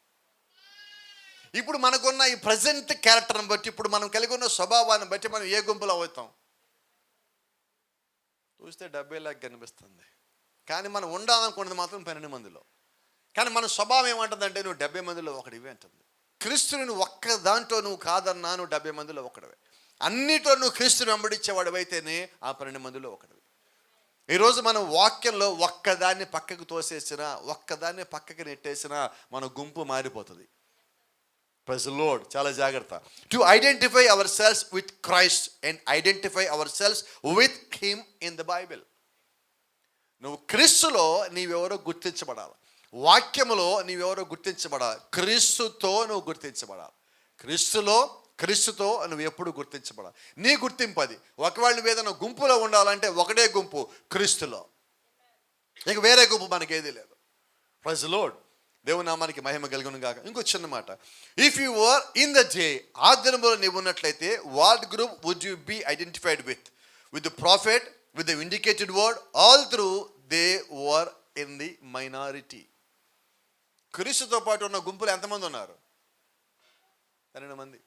ఇప్పుడు మనకున్న ఈ ప్రజెంట్ క్యారెక్టర్ని బట్టి, ఇప్పుడు మనం కలిగి ఉన్న స్వభావాన్ని బట్టి మనం ఏ గుంపులో అవుతాం? చూస్తే 70 లాగా కనిపిస్తుంది, కానీ మనం ఉండాలనుకున్నది మాత్రం 12 మందిలో. కానీ మన స్వభావం ఏమంటుందంటే నువ్వు 70 మందిలో ఒకడివి అంటుంది. క్రీస్తుని ఒక్క దాంట్లో నువ్వు కాదన్నా నువ్వు 70 మందిలో ఒకడివే. అన్నిట్లో నువ్వు క్రీస్తుని వెంబడించేవాడు అయితేనే ఆ 12 మందిలో ఒకడివి. ఈరోజు మనం వాక్యంలో ఒక్కదాన్ని పక్కకు తోసేసినా, ఒక్కదాన్ని పక్కకి నెట్టేసినా మన గుంపు మారిపోతుంది. Praise the lord. చాలా జాగ్రత్త. To identify our selves with Christ and identify our selves with him in the Bible. నువ్వు క్రీస్తులో నీవెవరో గుర్తించబడాలి. వాక్యములో నీవెవరో గుర్తించబడాలి. క్రీస్తుతో నువ్వు గుర్తించబడాలి. క్రీస్తుతో నువ్వు ఎప్పుడు గుర్తించబడాలి. నీ గుర్తింపు అది. ఒకవేళ నువ్వు ఏదైనా గుంపులో ఉండాలంటే ఒకటే గుంపు, క్రీస్తులో. ఇక వేరే గుంపు మనకేదీ లేదు. Praise the lord. దేవుని నామానికి మహిమ కలుగును గాక. ఇంకో చిన్న మాట. If you were in the day, ఆ దినములో నీవు ఉన్నట్లయితే, what group would you be identified with the prophet, with the indicated word, although they were in the minority. క్రీస్తుతో పాటు ఉన్న గుంపులు ఎంతమంది ఉన్నారు? 12 మంది.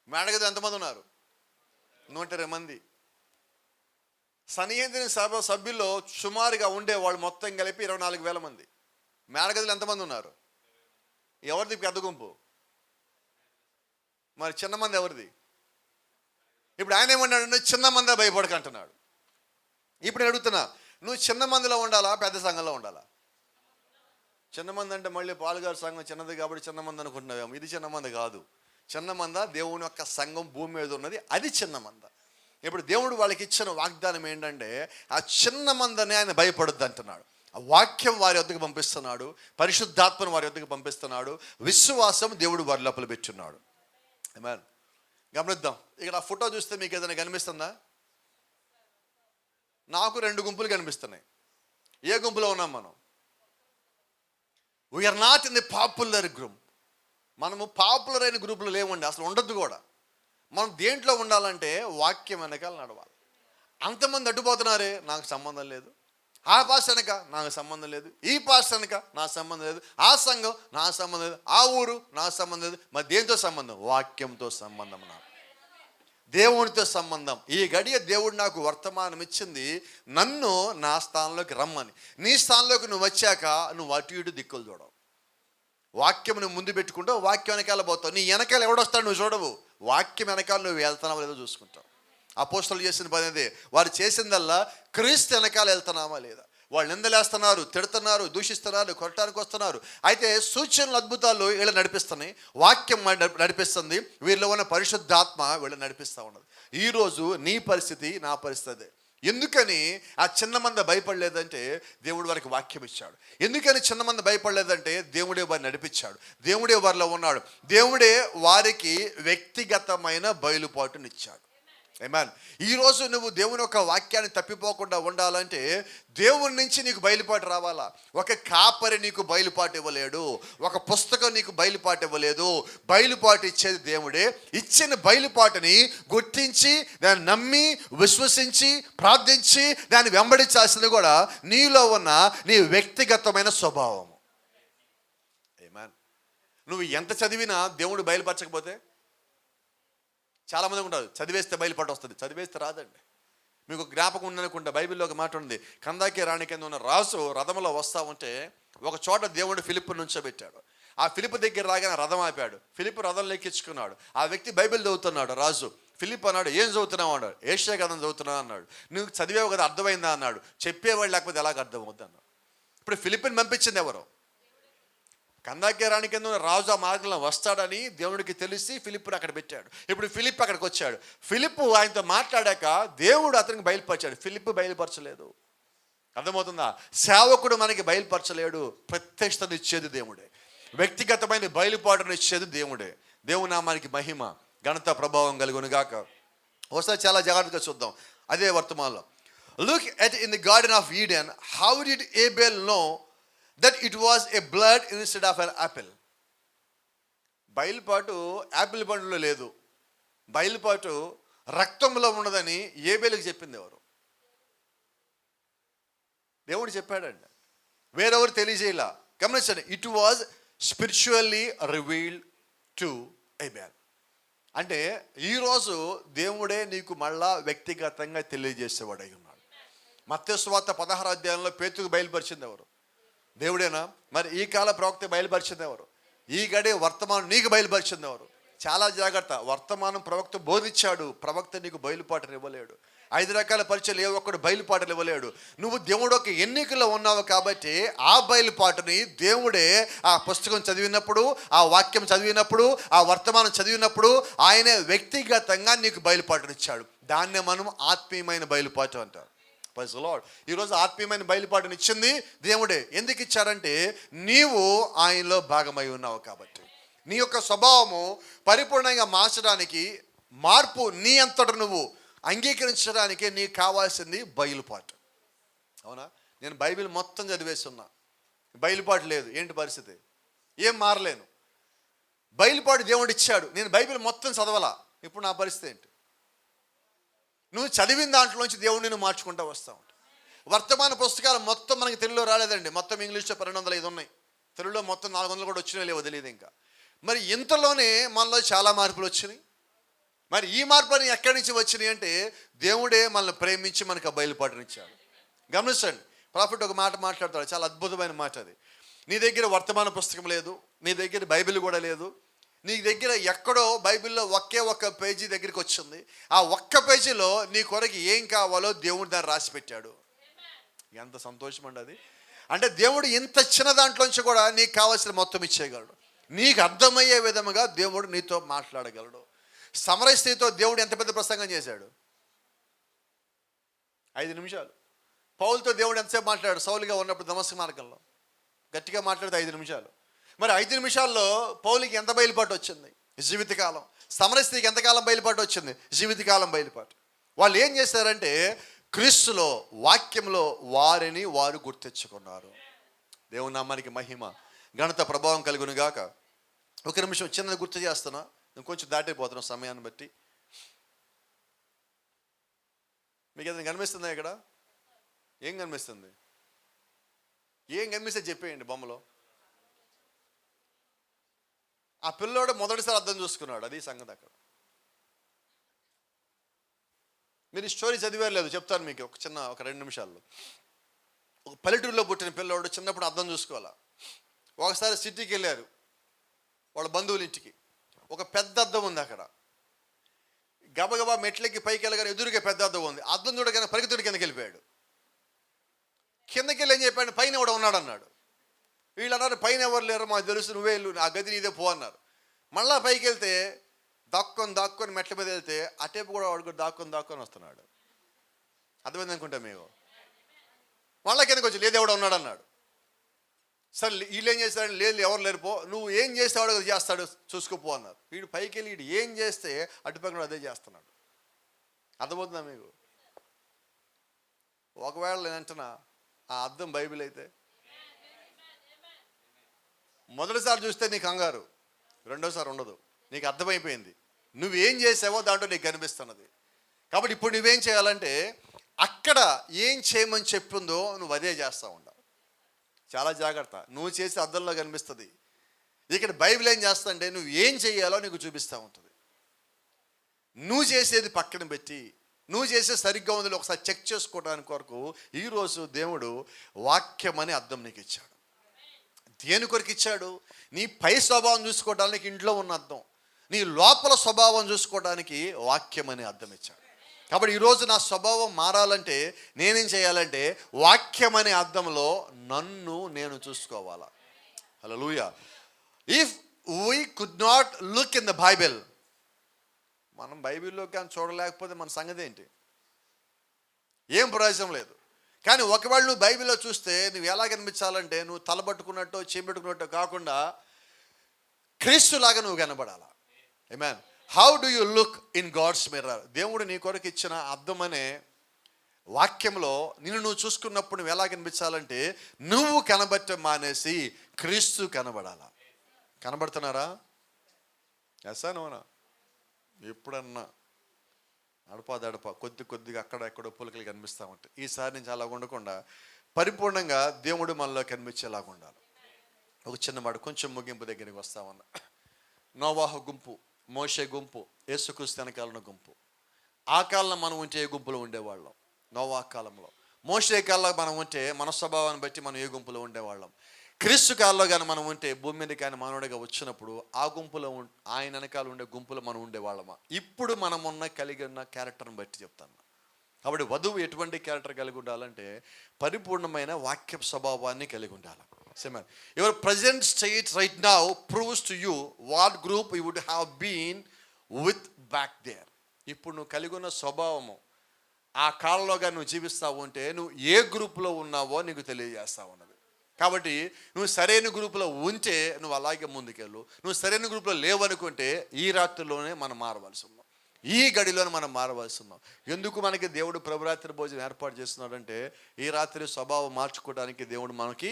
మేడగది ఎంతమంది ఉన్నారు? 120 మంది. సన్నిహితుని సభ సభ్యుల్లో సుమారుగా ఉండేవాళ్ళు మొత్తం కలిపి 24,000 మంది. మేడగదిలో ఎంతమంది ఉన్నారు? ఎవరిది పెద్ద గుంపు? మరి చిన్న మంది ఎవరిది? ఇప్పుడు ఆయన ఏమన్నాడు? చిన్న మందే భయపడకంటున్నాడు. ఇప్పుడు నేను అడుగుతున్నా, నువ్వు చిన్న మందిలో ఉండాలా, పెద్ద సంఘంలో ఉండాలా? చిన్న మంది అంటే మళ్ళీ పాలుగారు సంఘం చిన్నది కాబట్టి చిన్న మంది అనుకుంటున్నావేమో. ఇది చిన్న మంది కాదు. చిన్న మంద దేవుని యొక్క సంఘం భూమి మీద ఉన్నది, అది చిన్న మంద. ఇప్పుడు దేవుడు వాళ్ళకి ఇచ్చిన వాగ్దానం ఏంటంటే, ఆ చిన్న మందని ఆయన భయపడొద్దు అంటున్నాడు. ఆ వాక్యం వారి వద్దకు పంపిస్తున్నాడు, పరిశుద్ధాత్మను వారి వద్దకు పంపిస్తున్నాడు, విశ్వాసం దేవుడు వారి లోపల పెట్టున్నాడు. ఆమేన్. గమనిద్దాం. ఇక్కడ ఆ ఫోటో చూస్తే మీకు ఏదైనా కనిపిస్తుందా? నాకు 2 గుంపులు కనిపిస్తున్నాయి. ఏ గుంపులో ఉన్నాం మనం? We are not in the popular group. మనము పాపులర్ అయిన గ్రూపులు లేవండి, అసలు ఉండద్దు కూడా. మనం దేంట్లో ఉండాలంటే వాక్యం వెనకాల నడవాలి. అంతమంది అడ్డుపోతున్నారే, నాకు సంబంధం లేదు. ఆ పాస్ వెనక నాకు సంబంధం లేదు, ఈ పాస్ వెనక నా సంబంధం లేదు, ఆ సంఘం నా సంబంధం లేదు, ఆ ఊరు నా సంబంధం లేదు. మరి దేంతో సంబంధం? వాక్యంతో సంబంధం, నాకు దేవునితో సంబంధం. ఈ గడియ దేవుడు నాకు వర్తమానం ఇచ్చింది, నన్ను నా స్థానంలోకి రమ్మని. నీ స్థానంలోకి నువ్వు వచ్చాక నువ్వు అటు ఇటు దిక్కులు చూడవు. వాక్యం నువ్వు ముందు పెట్టుకుంటావు, వాక్యం వెనకాల పోతావు. నీ వెనకాల ఎవడొస్తాడు నువ్వు చూడవు, వాక్యం వెనకాల నువ్వు వెళ్తున్నావా లేదో చూసుకుంటావు. అపోస్తలులు చేసిన పని అదే. వారు చేసిందల్లా క్రీస్తు వెనకాల వెళ్తున్నామా లేదా. వాళ్ళు నిందలేస్తున్నారు, తిడుతున్నారు, దూషిస్తున్నారు, కొట్టడానికి వస్తున్నారు. అయితే సూచనలు, అద్భుతాలు వీళ్ళు నడిపిస్తున్నాయి, వాక్యం నడిపిస్తుంది, వీళ్ళలో ఉన్న పరిశుద్ధాత్మ వీళ్ళని నడిపిస్తూ ఉన్నది. ఈరోజు నీ పరిస్థితి, నా పరిస్థితి. ఎందుకని ఆ చిన్న మంది భయపడలేదంటే దేవుడు వారికి వాక్యం ఇచ్చాడు. ఎందుకని చిన్న మంది భయపడలేదంటే దేవుడే వారిని నడిపించాడు, దేవుడే వారిలో ఉన్నాడు, దేవుడే వారికి వ్యక్తిగతమైన బయలుపాటునిచ్చాడు. ఆమేన్. ఈరోజు నువ్వు దేవుని యొక్క వాక్యాన్ని తప్పిపోకుండా ఉండాలంటే దేవుని నుంచి నీకు బయలుపాటు రావాలా. ఒక కాపరి నీకు బయలుపాటు ఇవ్వలేడు, ఒక పుస్తకం నీకు బయలుపాటు ఇవ్వలేదు. బయలుపాటు ఇచ్చేది దేవుడే. ఇచ్చిన బయలుపాటుని గుర్తించి దాన్ని నమ్మి విశ్వసించి ప్రార్థించి దాన్ని వెంబడించాల్సింది కూడా నీలో ఉన్న నీ వ్యక్తిగతమైన స్వభావము. ఆమేన్. నువ్వు ఎంత చదివినా దేవుడు బయలుపరచకపోతే, చాలామంది ఉంటారు చదివేస్తే బయలుపాటు వస్తుంది, చదివేస్తే రాదండి. మీకు జ్ఞాపకం ఉందనుకుంటా, బైబిల్లో ఒక మాట ఉంది. కందాకే రాణి కింద ఉన్న రాజు రథంలో వస్తూ ఉంటే ఒక చోట దేవుడు ఫిలిప్పు నుంచోబెట్టాడు. ఆ ఫిలిప్ దగ్గర రాగానే రథం ఆపాడు. ఫిలిప్ రథం లెక్కించుకున్నాడు. ఆ వ్యక్తి బైబిల్ చదువుతున్నాడు. రాజు ఫిలిప్ అన్నాడు, ఏం చదువుతున్నావు అన్నాడు. ఏషియా గ్రంథం చదువుతున్నావు అన్నాడు. నువ్వు చదివేవు కదా, అర్థమైందా అన్నాడు. చెప్పేవాడు లేకపోతే ఎలాగ అర్థమవుద్ది అన్నాడు. ఇప్పుడు ఫిలిప్ని పంపించింది ఎవరు? కందాకే రాణి కింద ఉన్న రాజు ఆ మార్గంలో వస్తాడని దేవుడికి తెలిసి ఫిలిప్పుని అక్కడ పెట్టాడు. ఇప్పుడు ఫిలిప్ అక్కడికి వచ్చాడు. ఫిలిప్ ఆయనతో మాట్లాడాక దేవుడు అతనికి బయలుపరిచాడు. ఫిలిప్ బయలుపరచలేదు. అర్థమవుతుందా? సేవకుడు మనకి బయలుపరచలేడు, ప్రత్యక్షతను ఇచ్చేది దేవుడే, వ్యక్తిగతమైన బయలుపాటును ఇచ్చేది దేవుడే. దేవుని నామానికి మహిమ ఘనత ప్రభావం కలుగును గాక. ఒకసారి చాలా జాగ్రత్తగా చూద్దాం అదే వర్తమానంలో. Look at in the garden of Eden, how did Abel know that it was a blood instead of an apple. బయలుపాటు యాపిల్ పండులో లేదు, బయలుపాటు రక్తంలో ఉన్నదని ఏబేలుకి చెప్పింది ఎవరు? దేవుడు చెప్పాడండి, వేరెవరు తెలియజేయాల. గమనించండి, it was spiritually revealed to Abel. అంటే ఈరోజు దేవుడే నీకు మళ్ళా వ్యక్తిగతంగా తెలియజేసేవాడై ఉన్నాడు. మత్తయి సువార్త 16వ అధ్యాయంలో పేతురుకు బయలుపరిచింది ఎవరు? దేవుడేనా? మరి ఈ కాల ప్రవక్త బయలుపరిచింది ఎవరు? ఈ గడి వర్తమానం నీకు బయలుపరిచింది ఎవరు? చాలా జాగ్రత్త. వర్తమానం ప్రవక్త బోధించాడు, ప్రవక్త నీకు బయలుపాటను ఇవ్వలేడు. 5 రకాల పరిచయలు ఏ ఒక్కడు బయలుపాటలు ఇవ్వలేడు. నువ్వు దేవుడు ఒక ఎన్నికలో ఉన్నావు కాబట్టి ఆ బయలుపాటుని దేవుడే ఆ పుస్తకం చదివినప్పుడు, ఆ వాక్యం చదివినప్పుడు, ఆ వర్తమానం చదివినప్పుడు ఆయనే వ్యక్తిగతంగా నీకు బయలుపాటునిచ్చాడు. దాన్నే మనం ఆత్మీయమైన బయలుపాటు అంటారు. Praise the lord. ఈరోజు ఆత్మీయమైన బయలుపాటుని ఇచ్చింది దేవుడే. ఎందుకు ఇచ్చారంటే నీవు ఆయనలో భాగమై ఉన్నావు కాబట్టి. నీ యొక్క స్వభావము పరిపూర్ణంగా మార్చడానికి, మార్పు నీ అంతట నువ్వు అంగీకరించడానికి నీకు కావాల్సింది బయలుపాటు. అవునా? నేను బైబిల్ మొత్తం చదివేస్తున్నా, బయలుపాటు లేదు. ఏంటి పరిస్థితి? ఏం మారలేను. బయలుపాటు దేవుడు ఇచ్చాడు, నేను బైబిల్ మొత్తం చదవాలా. ఇప్పుడు నా పరిస్థితి ఏంటి? నువ్వు చదివిన దాంట్లోంచి దేవుడు నేను మార్చుకుంటూ వస్తూ ఉంటావు. వర్తమాన పుస్తకాలు మొత్తం మనకి తెలుగులో రాలేదండి, మొత్తం ఇంగ్లీష్లో 1205 ఉన్నాయి. తెలుగులో మొత్తం 400 కూడా వచ్చినా లేవో తెలియదు ఇంకా. మరి ఇంతలోనే మనలో చాలా మార్పులు వచ్చినాయి. మరి ఈ మార్పుని ఎక్కడి నుంచి వచ్చినాయి అంటే దేవుడే మనల్ని ప్రేమించి మనకు ఆ బయలుపాటునిచ్చాడు. గమనించండి, ప్రాఫిట్ ఒక మాట మాట్లాడతాడు, చాలా అద్భుతమైన మాట అది. నీ దగ్గర వర్తమాన పుస్తకం లేదు, నీ దగ్గర బైబిల్ కూడా లేదు, నీ దగ్గర ఎక్కడో బైబిల్లో ఒక్క పేజీ దగ్గరికి వచ్చింది. ఆ ఒక్క పేజీలో నీ కొరకు ఏం కావాలో దేవుడు దాన్ని రాసి పెట్టాడు. ఎంత సంతోషం అండి అది. అంటే దేవుడు ఇంత చిన్న దాంట్లోంచి కూడా నీకు కావాల్సిన మొత్తం ఇచ్చేయగలడు. నీకు అర్థమయ్యే విధముగా దేవుడు నీతో మాట్లాడగలడు. సమరయ స్త్రీతో దేవుడు ఎంత పెద్ద ప్రసంగం చేశాడు? 5 నిమిషాలు. పౌలుతో దేవుడు ఎంతసేపు మాట్లాడాడు? సౌలుగా ఉన్నప్పుడు దమస్కు మార్గంలో గట్టిగా మాట్లాడితే 5 నిమిషాలు. మరి 5 నిమిషాల్లో పౌలుకి ఎంత బయలుపాటు వచ్చింది? జీవితకాలం. సమరయ స్త్రీకి ఎంతకాలం బయలుపాటు వచ్చింది? జీవితకాలం బయలుపాటు. వాళ్ళు ఏం చేశారంటే క్రీస్తులో, వాక్యంలో వారిని వారు గుర్తించుకున్నారు. దేవుని నామానికి మహిమ ఘనత ప్రభావం కలుగును గాక. ఒక నిమిషం చిన్నది గుర్తు చేస్తున్నా, కొంచెం దాటిపోతున్నా సమయాన్ని బట్టి. మీకు ఏదైనా కనిపిస్తుందా ఇక్కడ? ఏం కనిపిస్తుంది? ఏం కనిపిస్తే చెప్పేయండి. బొమ్మలో ఆ పిల్లోడు మొదటిసారి అర్థం చూసుకున్నాడు, అది సంగతి. అక్కడ మీరు ఈ స్టోరీ చదివారు లేదు, చెప్తాను మీకు ఒక 2 నిమిషాల్లో. ఒక పల్లెటూరులో పుట్టిన పిల్లోడు చిన్నప్పుడు అర్థం చూసుకోవాలా. ఒకసారి సిటీకి వెళ్ళారు వాళ్ళ బంధువుల ఇంటికి. ఒక పెద్ద అద్దం ఉంది అక్కడ. గబగబా మెట్లకి పైకి వెళ్ళగానే ఎదురుగా పెద్ద అద్దం ఉంది. అద్దం చూడగానే పరిగెత్తుడి కిందకి వెళ్ళిపోయాడు. కిందకి వెళ్ళి ఏం చెప్పాడు? పైన ఎవడో ఉన్నాడు అన్నాడు. వీళ్ళు అన్నారు, పైన ఎవరు లేరు, మాకు తెలుసు, నువ్వే వెళ్ళు, ఆ గది నీదే పో అన్నారు. మళ్ళా పైకి వెళ్తే దాక్కొని మెట్ల మీద వెళ్తే అటేపు కూడా వాడు దాక్కొని వస్తున్నాడు. అర్థమైంది అనుకుంటా మీకు. మళ్ళా కిందకి వచ్చి లేదు ఎవడో ఉన్నాడు అన్నాడు. సరే వీళ్ళు ఏం చేస్తాడు? లేదు ఎవరు లేరు, పో, నువ్వు ఏం చేస్తాడో అది చేస్తాడు, చూసుకోపో అన్నారు. వీడు పైకి వెళ్ళి వీడు ఏం చేస్తే అటుపక్కన అదే చేస్తున్నాడు. అర్థమవుతుందా మీకు? ఒకవేళ నేనంటున్నా ఆ అర్థం బైబిల్ అయితే మొదటిసారి చూస్తే నీకు కంగారు, రెండోసారి ఉండదు. నీకు అర్థమైపోయింది, నువ్వేం చేసావో దాంట్లో నీకు కనిపిస్తున్నది. కాబట్టి ఇప్పుడు నువ్వేం చేయాలంటే అక్కడ ఏం చేయమని చెప్పిందో నువ్వు అదే చేస్తూ ఉండాలి. చాలా జాగ్రత్త. నువ్వు చేసే అద్దంలో కనిపిస్తుంది. ఇక్కడ బైబిల్ ఏం చేస్తుందంటే నువ్వు ఏం చేయాలో నీకు చూపిస్తూ ఉంటుంది. నువ్వు చేసేది పక్కన పెట్టి నువ్వు చేసే సరిగ్గా ఉందో ఒకసారి చెక్ చేసుకోవడానికి కొరకు ఈరోజు దేవుడు వాక్యం అని అర్థం నీకు ఇచ్చాడు. దేని కొరకు ఇచ్చాడు? నీ పై స్వభావం చూసుకోవడానికి ఇంట్లో ఉన్న అర్థం, నీ లోపల స్వభావం చూసుకోవడానికి వాక్యం అని అర్థం ఇచ్చాడు. కాబట్టి ఈరోజు నా స్వభావం మారాలంటే నేనేం చేయాలంటే వాక్యం అనే అర్థంలో నన్ను నేను చూసుకోవాలా. Hallelujah. If we could not look in the bible, మనం బైబిల్లో కానీ చూడలేకపోతే మన సంగతి ఏంటి? ఏం ప్రయోజనం లేదు. కానీ ఒకవేళ నువ్వు బైబిల్లో చూస్తే నువ్వు ఎలా కనిపించాలంటే, నువ్వు తలబట్టుకున్నట్టు చేపెట్టుకున్నట్టు కాకుండా క్రీస్తులాగా నువ్వు కనబడాలా. Amen. How do you look in God's mirror? దేవుడు నీ కొరకు ఇచ్చిన అద్దం అనే వాక్యంలో నిన్ను నువ్వు చూసుకున్నప్పుడు నువ్వు ఎలా కనిపించాలంటే, నువ్వు కనబడటం మానేసి క్రీస్తు కనబడాలా. కనబడుతున్నారా? ఎస్సా నోనా? ఎప్పుడన్నా అడప కొద్దిగా అక్కడ ఎక్కడో పులకలు కనిపిస్తూ ఉంటాయి. ఈసారి నుంచి అలా ఉండకుండా పరిపూర్ణంగా దేవుడు మనలో కనిపించేలాగా ఉండాలి. ఒక చిన్న మాట, కొంచెం ముగింపు దగ్గరికి వస్తామన్నా. నోవాహు గుంపు, మోషే గుంపు, యేసుక్రీస్తు వెనకాలన గుంపు. ఆ కాలంలో మనం ఉంటే ఏ గుంపులో ఉండేవాళ్ళం? నోవా కాలంలో. మోషే కాలంలో మనం ఉంటే మన స్వభావాన్ని బట్టి మనం ఏ గుంపులో ఉండేవాళ్ళం? క్రీస్తు కాలంలో కానీ మనం ఉంటే భూమి మీద కానీ మానవుడిగా వచ్చినప్పుడు ఆ గుంపులో ఆయన వెనకాల ఉండే గుంపులో మనం ఉండేవాళ్ళమా? ఇప్పుడు మనం కలిగి ఉన్న క్యారెక్టర్ని బట్టి చెప్తాను. కాబట్టి వధువు ఎటువంటి క్యారెక్టర్ కలిగి ఉండాలంటే పరిపూర్ణమైన వాక్య స్వభావాన్ని కలిగి ఉండాలి. Amen. Your present state right now proves to you what group you would have been with back there. ఇప్పుడు నువ్వు కలిగి ఉన్న స్వభావము ఆ కాలంలోగా నువ్వు జీవిస్తావు అంటే నువ్వు ఏ గ్రూప్లో ఉన్నావో నీకు తెలియజేస్తా ఉన్నది. కాబట్టి నువ్వు సరైన గ్రూపులో ఉంటే నువ్వు అలాగే ముందుకెళ్ళు. నువ్వు సరైన గ్రూపులో లేవనుకుంటే ఈ రాత్రిలోనే మనం మారవలసి ఉన్నాం, ఈ గడిలోనే మనం మారవలసి ఉన్నాం. ఎందుకు మనకి దేవుడు ప్రభురాత్రి భోజనం ఏర్పాటు చేస్తున్నాడంటే ఈ రాత్రి స్వభావం మార్చుకోవడానికి దేవుడు మనకి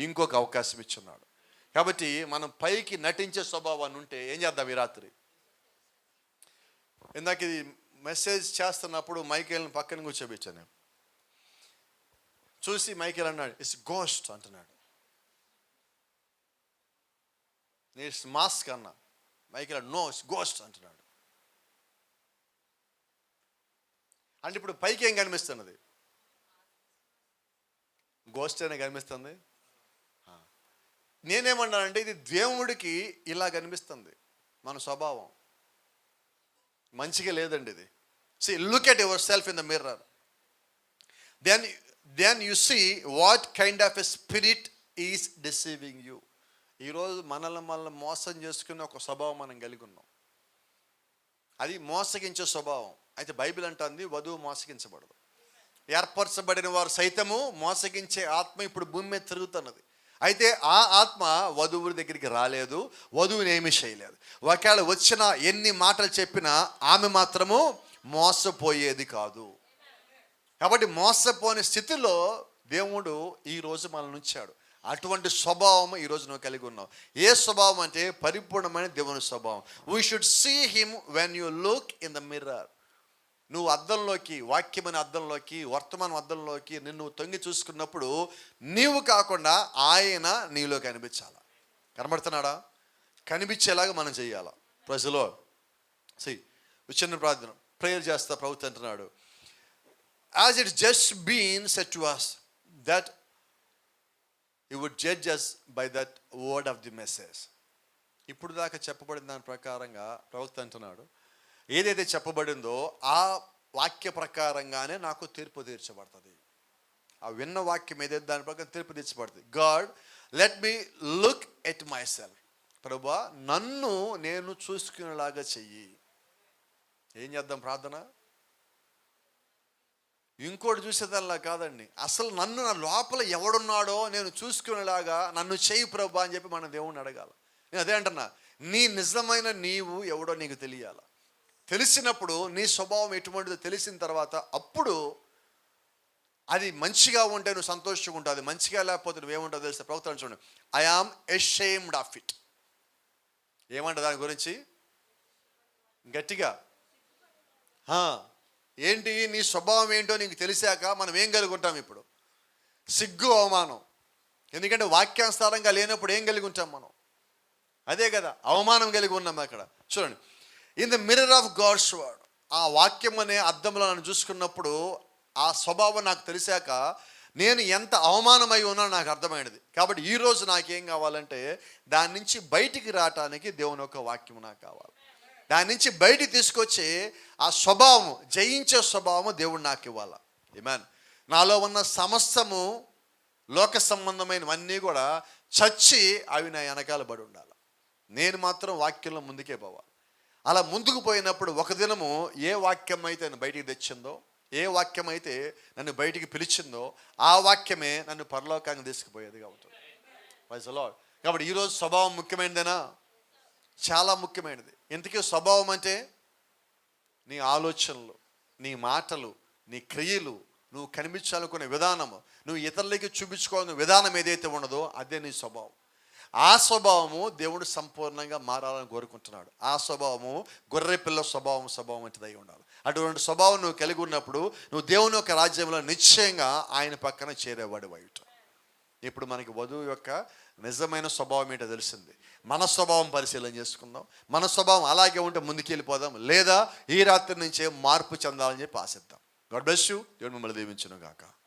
ఇంకొక అవకాశం ఇచ్చున్నాడు. కాబట్టి మనం పైకి నటించే స్వభావాన్ని ఉంటే ఏం చేద్దాం ఈ రాత్రి? ఇందాక ఇది మెసేజ్ చేస్తున్నప్పుడు మైకేల్ని పక్కన కూర్చోబెట్టాను. చూసి మైకేల్ అన్నాడు, ఇట్స్ గోస్ట్ అంటున్నాడు. ఇట్స్ మాస్క్ అన్నా. మైకేల్ నో ఇట్స్ గోస్ట్ అంటున్నాడు. అంటే ఇప్పుడు పైకి ఏం కనిపిస్తున్నది? గోస్ట్ అనే కనిపిస్తుంది. నేనేమన్నానంటే ఇది దేవుడికి ఇలా కనిపిస్తుంది. మన స్వభావం మంచిగా లేదండి ఇది. See, look at yourself in the mirror. Then you see what kind of a spirit is deceiving you. ఈరోజు మనల్ని మోసం చేసుకునే ఒక స్వభావం మనం కలిగి ఉన్నాం. అది మోసగించే స్వభావం. అయితే బైబిల్ అంటుంది వధువు మోసగించబడదు. ఏర్పరచబడిన వారు సైతము మోసగించే ఆత్మ ఇప్పుడు భూమి మీద తిరుగుతున్నది. అయితే ఆ ఆత్మ వధువు దగ్గరికి రాలేదు, వధువుని ఏమీ చేయలేదు. ఒకవేళ వచ్చిన ఎన్ని మాటలు చెప్పినా ఆమె మాత్రము మోసపోయేది కాదు. కాబట్టి మోసపోని స్థితిలో దేవుడు ఈరోజు మనల్ని ఉంచాడు. అటువంటి స్వభావం ఈరోజు నువ్వు కలిగి ఉన్నావు. ఏ స్వభావం అంటే పరిపూర్ణమైన దేవుని స్వభావం. We should see him when you look in the mirror. నువ్వు అద్దంలోకి, వాక్యమైన అద్దంలోకి, వర్తమానం అద్దంలోకి నిన్ను తొంగి చూసుకున్నప్పుడు నీవు కాకుండా ఆయన నీలో కనిపించాలా. కనబడుతున్నాడా? కనిపించేలాగా మనం చేయాలా. ప్రజలో చిన్న ప్రార్థన ప్రేయర్ చేస్తా. ప్రభుత్వం అంటున్నాడు, as it's just been said to us that you would judge us by that word of the message. ఇప్పుడు దాకా చెప్పబడిన దాని ప్రకారంగా ప్రభుత్వం అంటున్నాడు, ఏదైతే చెప్పబడిందో ఆ వాక్య ప్రకారంగానే నాకు తీర్పు తీర్చబడుతుంది. ఆ విన్న వాక్యం ఏదైతే దాని ప్రకారం తీర్పు తీర్చబడుతుంది. God let me look at myself. ప్రభువా నన్ను నేను చూసుకునేలాగా చెయ్యి. ఏం చేద్దాం ప్రార్థన? ఇంకోటి చూసేదానిలా కాదండి, అసలు నన్ను నా లోపల ఎవడున్నాడో నేను చూసుకునేలాగా నన్ను చేయి ప్రభువా అని చెప్పి మన దేవుణ్ణి అడగాల. నేను అదే అంటున్నా, నీ నిజమైన నీవు ఎవడో నీకు తెలియాల. తెలిసినప్పుడు నీ స్వభావం ఎటువంటిదో తెలిసిన తర్వాత అప్పుడు అది మంచిగా ఉంటే నువ్వు సంతోషంగా ఉంటావు, అది మంచిగా లేకపోతే నువ్వేముంటావు తెలిస్తే ప్రభుత్వం చూడండి, I am ashamed of it. ఏమంట దాని గురించి గట్టిగా? ఏంటి నీ స్వభావం ఏంటో నీకు తెలిసాక మనం ఏం కలిగి ఉంటాం? ఇప్పుడు సిగ్గు, అవమానం. ఎందుకంటే వాక్యానుసారంగా లేనప్పుడు ఏం కలిగి ఉంటాం మనం? అదే కదా, అవమానం కలిగి ఉన్నాం. అక్కడ చూడండి, in the mirror of God's word. ఆ వాక్యం అనే అద్దంలో నన్ను చూసుకున్నప్పుడు ఆ స్వభావం నాకు తెలిసాక నేను ఎంత అవమానమై ఉన్నానో నాకు అర్థమైనది. కాబట్టి ఈరోజు నాకేం కావాలంటే దాని నుంచి బయటికి రావటానికి దేవుని యొక్క వాక్యం నాకు కావాలి. దాని నుంచి బయటికి తీసుకొచ్చి ఆ స్వభావం, జయించే స్వభావము దేవుడు నాకు ఇవ్వాలి. ఆమేన్. నాలో ఉన్న సమస్తము లోక సంబంధమైనవన్నీ కూడా చచ్చి అవి నా వెనకాల పడి ఉండాలి. నేను మాత్రం వాక్యంలో ముందుకే పోవాలి. అలా ముందుకు పోయినప్పుడు ఒక దినము ఏ వాక్యం అయితే నన్ను బయటికి తెచ్చిందో, ఏ వాక్యం అయితే నన్ను బయటికి పిలిచిందో ఆ వాక్యమే నన్ను పరలోకానికి తీసుకుపోయేదిగా ఉంటుంది. Praise the lord. కాబట్టి ఈరోజు స్వభావం ముఖ్యమైనదేనా? చాలా ముఖ్యమైనది. ఇంతకీ స్వభావం అంటే నీ ఆలోచనలు, నీ మాటలు, నీ క్రియలు, నువ్వు కనిపించాలనుకునే విధానము, నువ్వు ఇతరులకి చూపించుకోవాలనే విధానం ఏదైతే ఉన్నదో అదే నీ స్వభావం. ఆ స్వభావము దేవుడు సంపూర్ణంగా మారాలని కోరుకుంటున్నాడు. ఆ స్వభావము గొర్రెపిల్ల స్వభావం వంటిదై ఉండాలి. అటువంటి స్వభావం నువ్వు కలిగి ఉన్నప్పుడు నువ్వు దేవుని యొక్క రాజ్యంలో నిశ్చయంగా ఆయన పక్కన చేరేవాడు బయట. ఇప్పుడు మనకి వధువు యొక్క నిజమైన స్వభావం ఏంటో తెలిసింది. మన స్వభావం పరిశీలన చేసుకుందాం. మన స్వభావం అలాగే ఉంటే ముందుకు వెళ్ళిపోదాం, లేదా ఈ రాత్రి నుంచే మార్పు చెందాలని చెప్పి ఆశిద్దాం. God bless you. దేవుడు మిమ్మల్ని దీవించును గాక.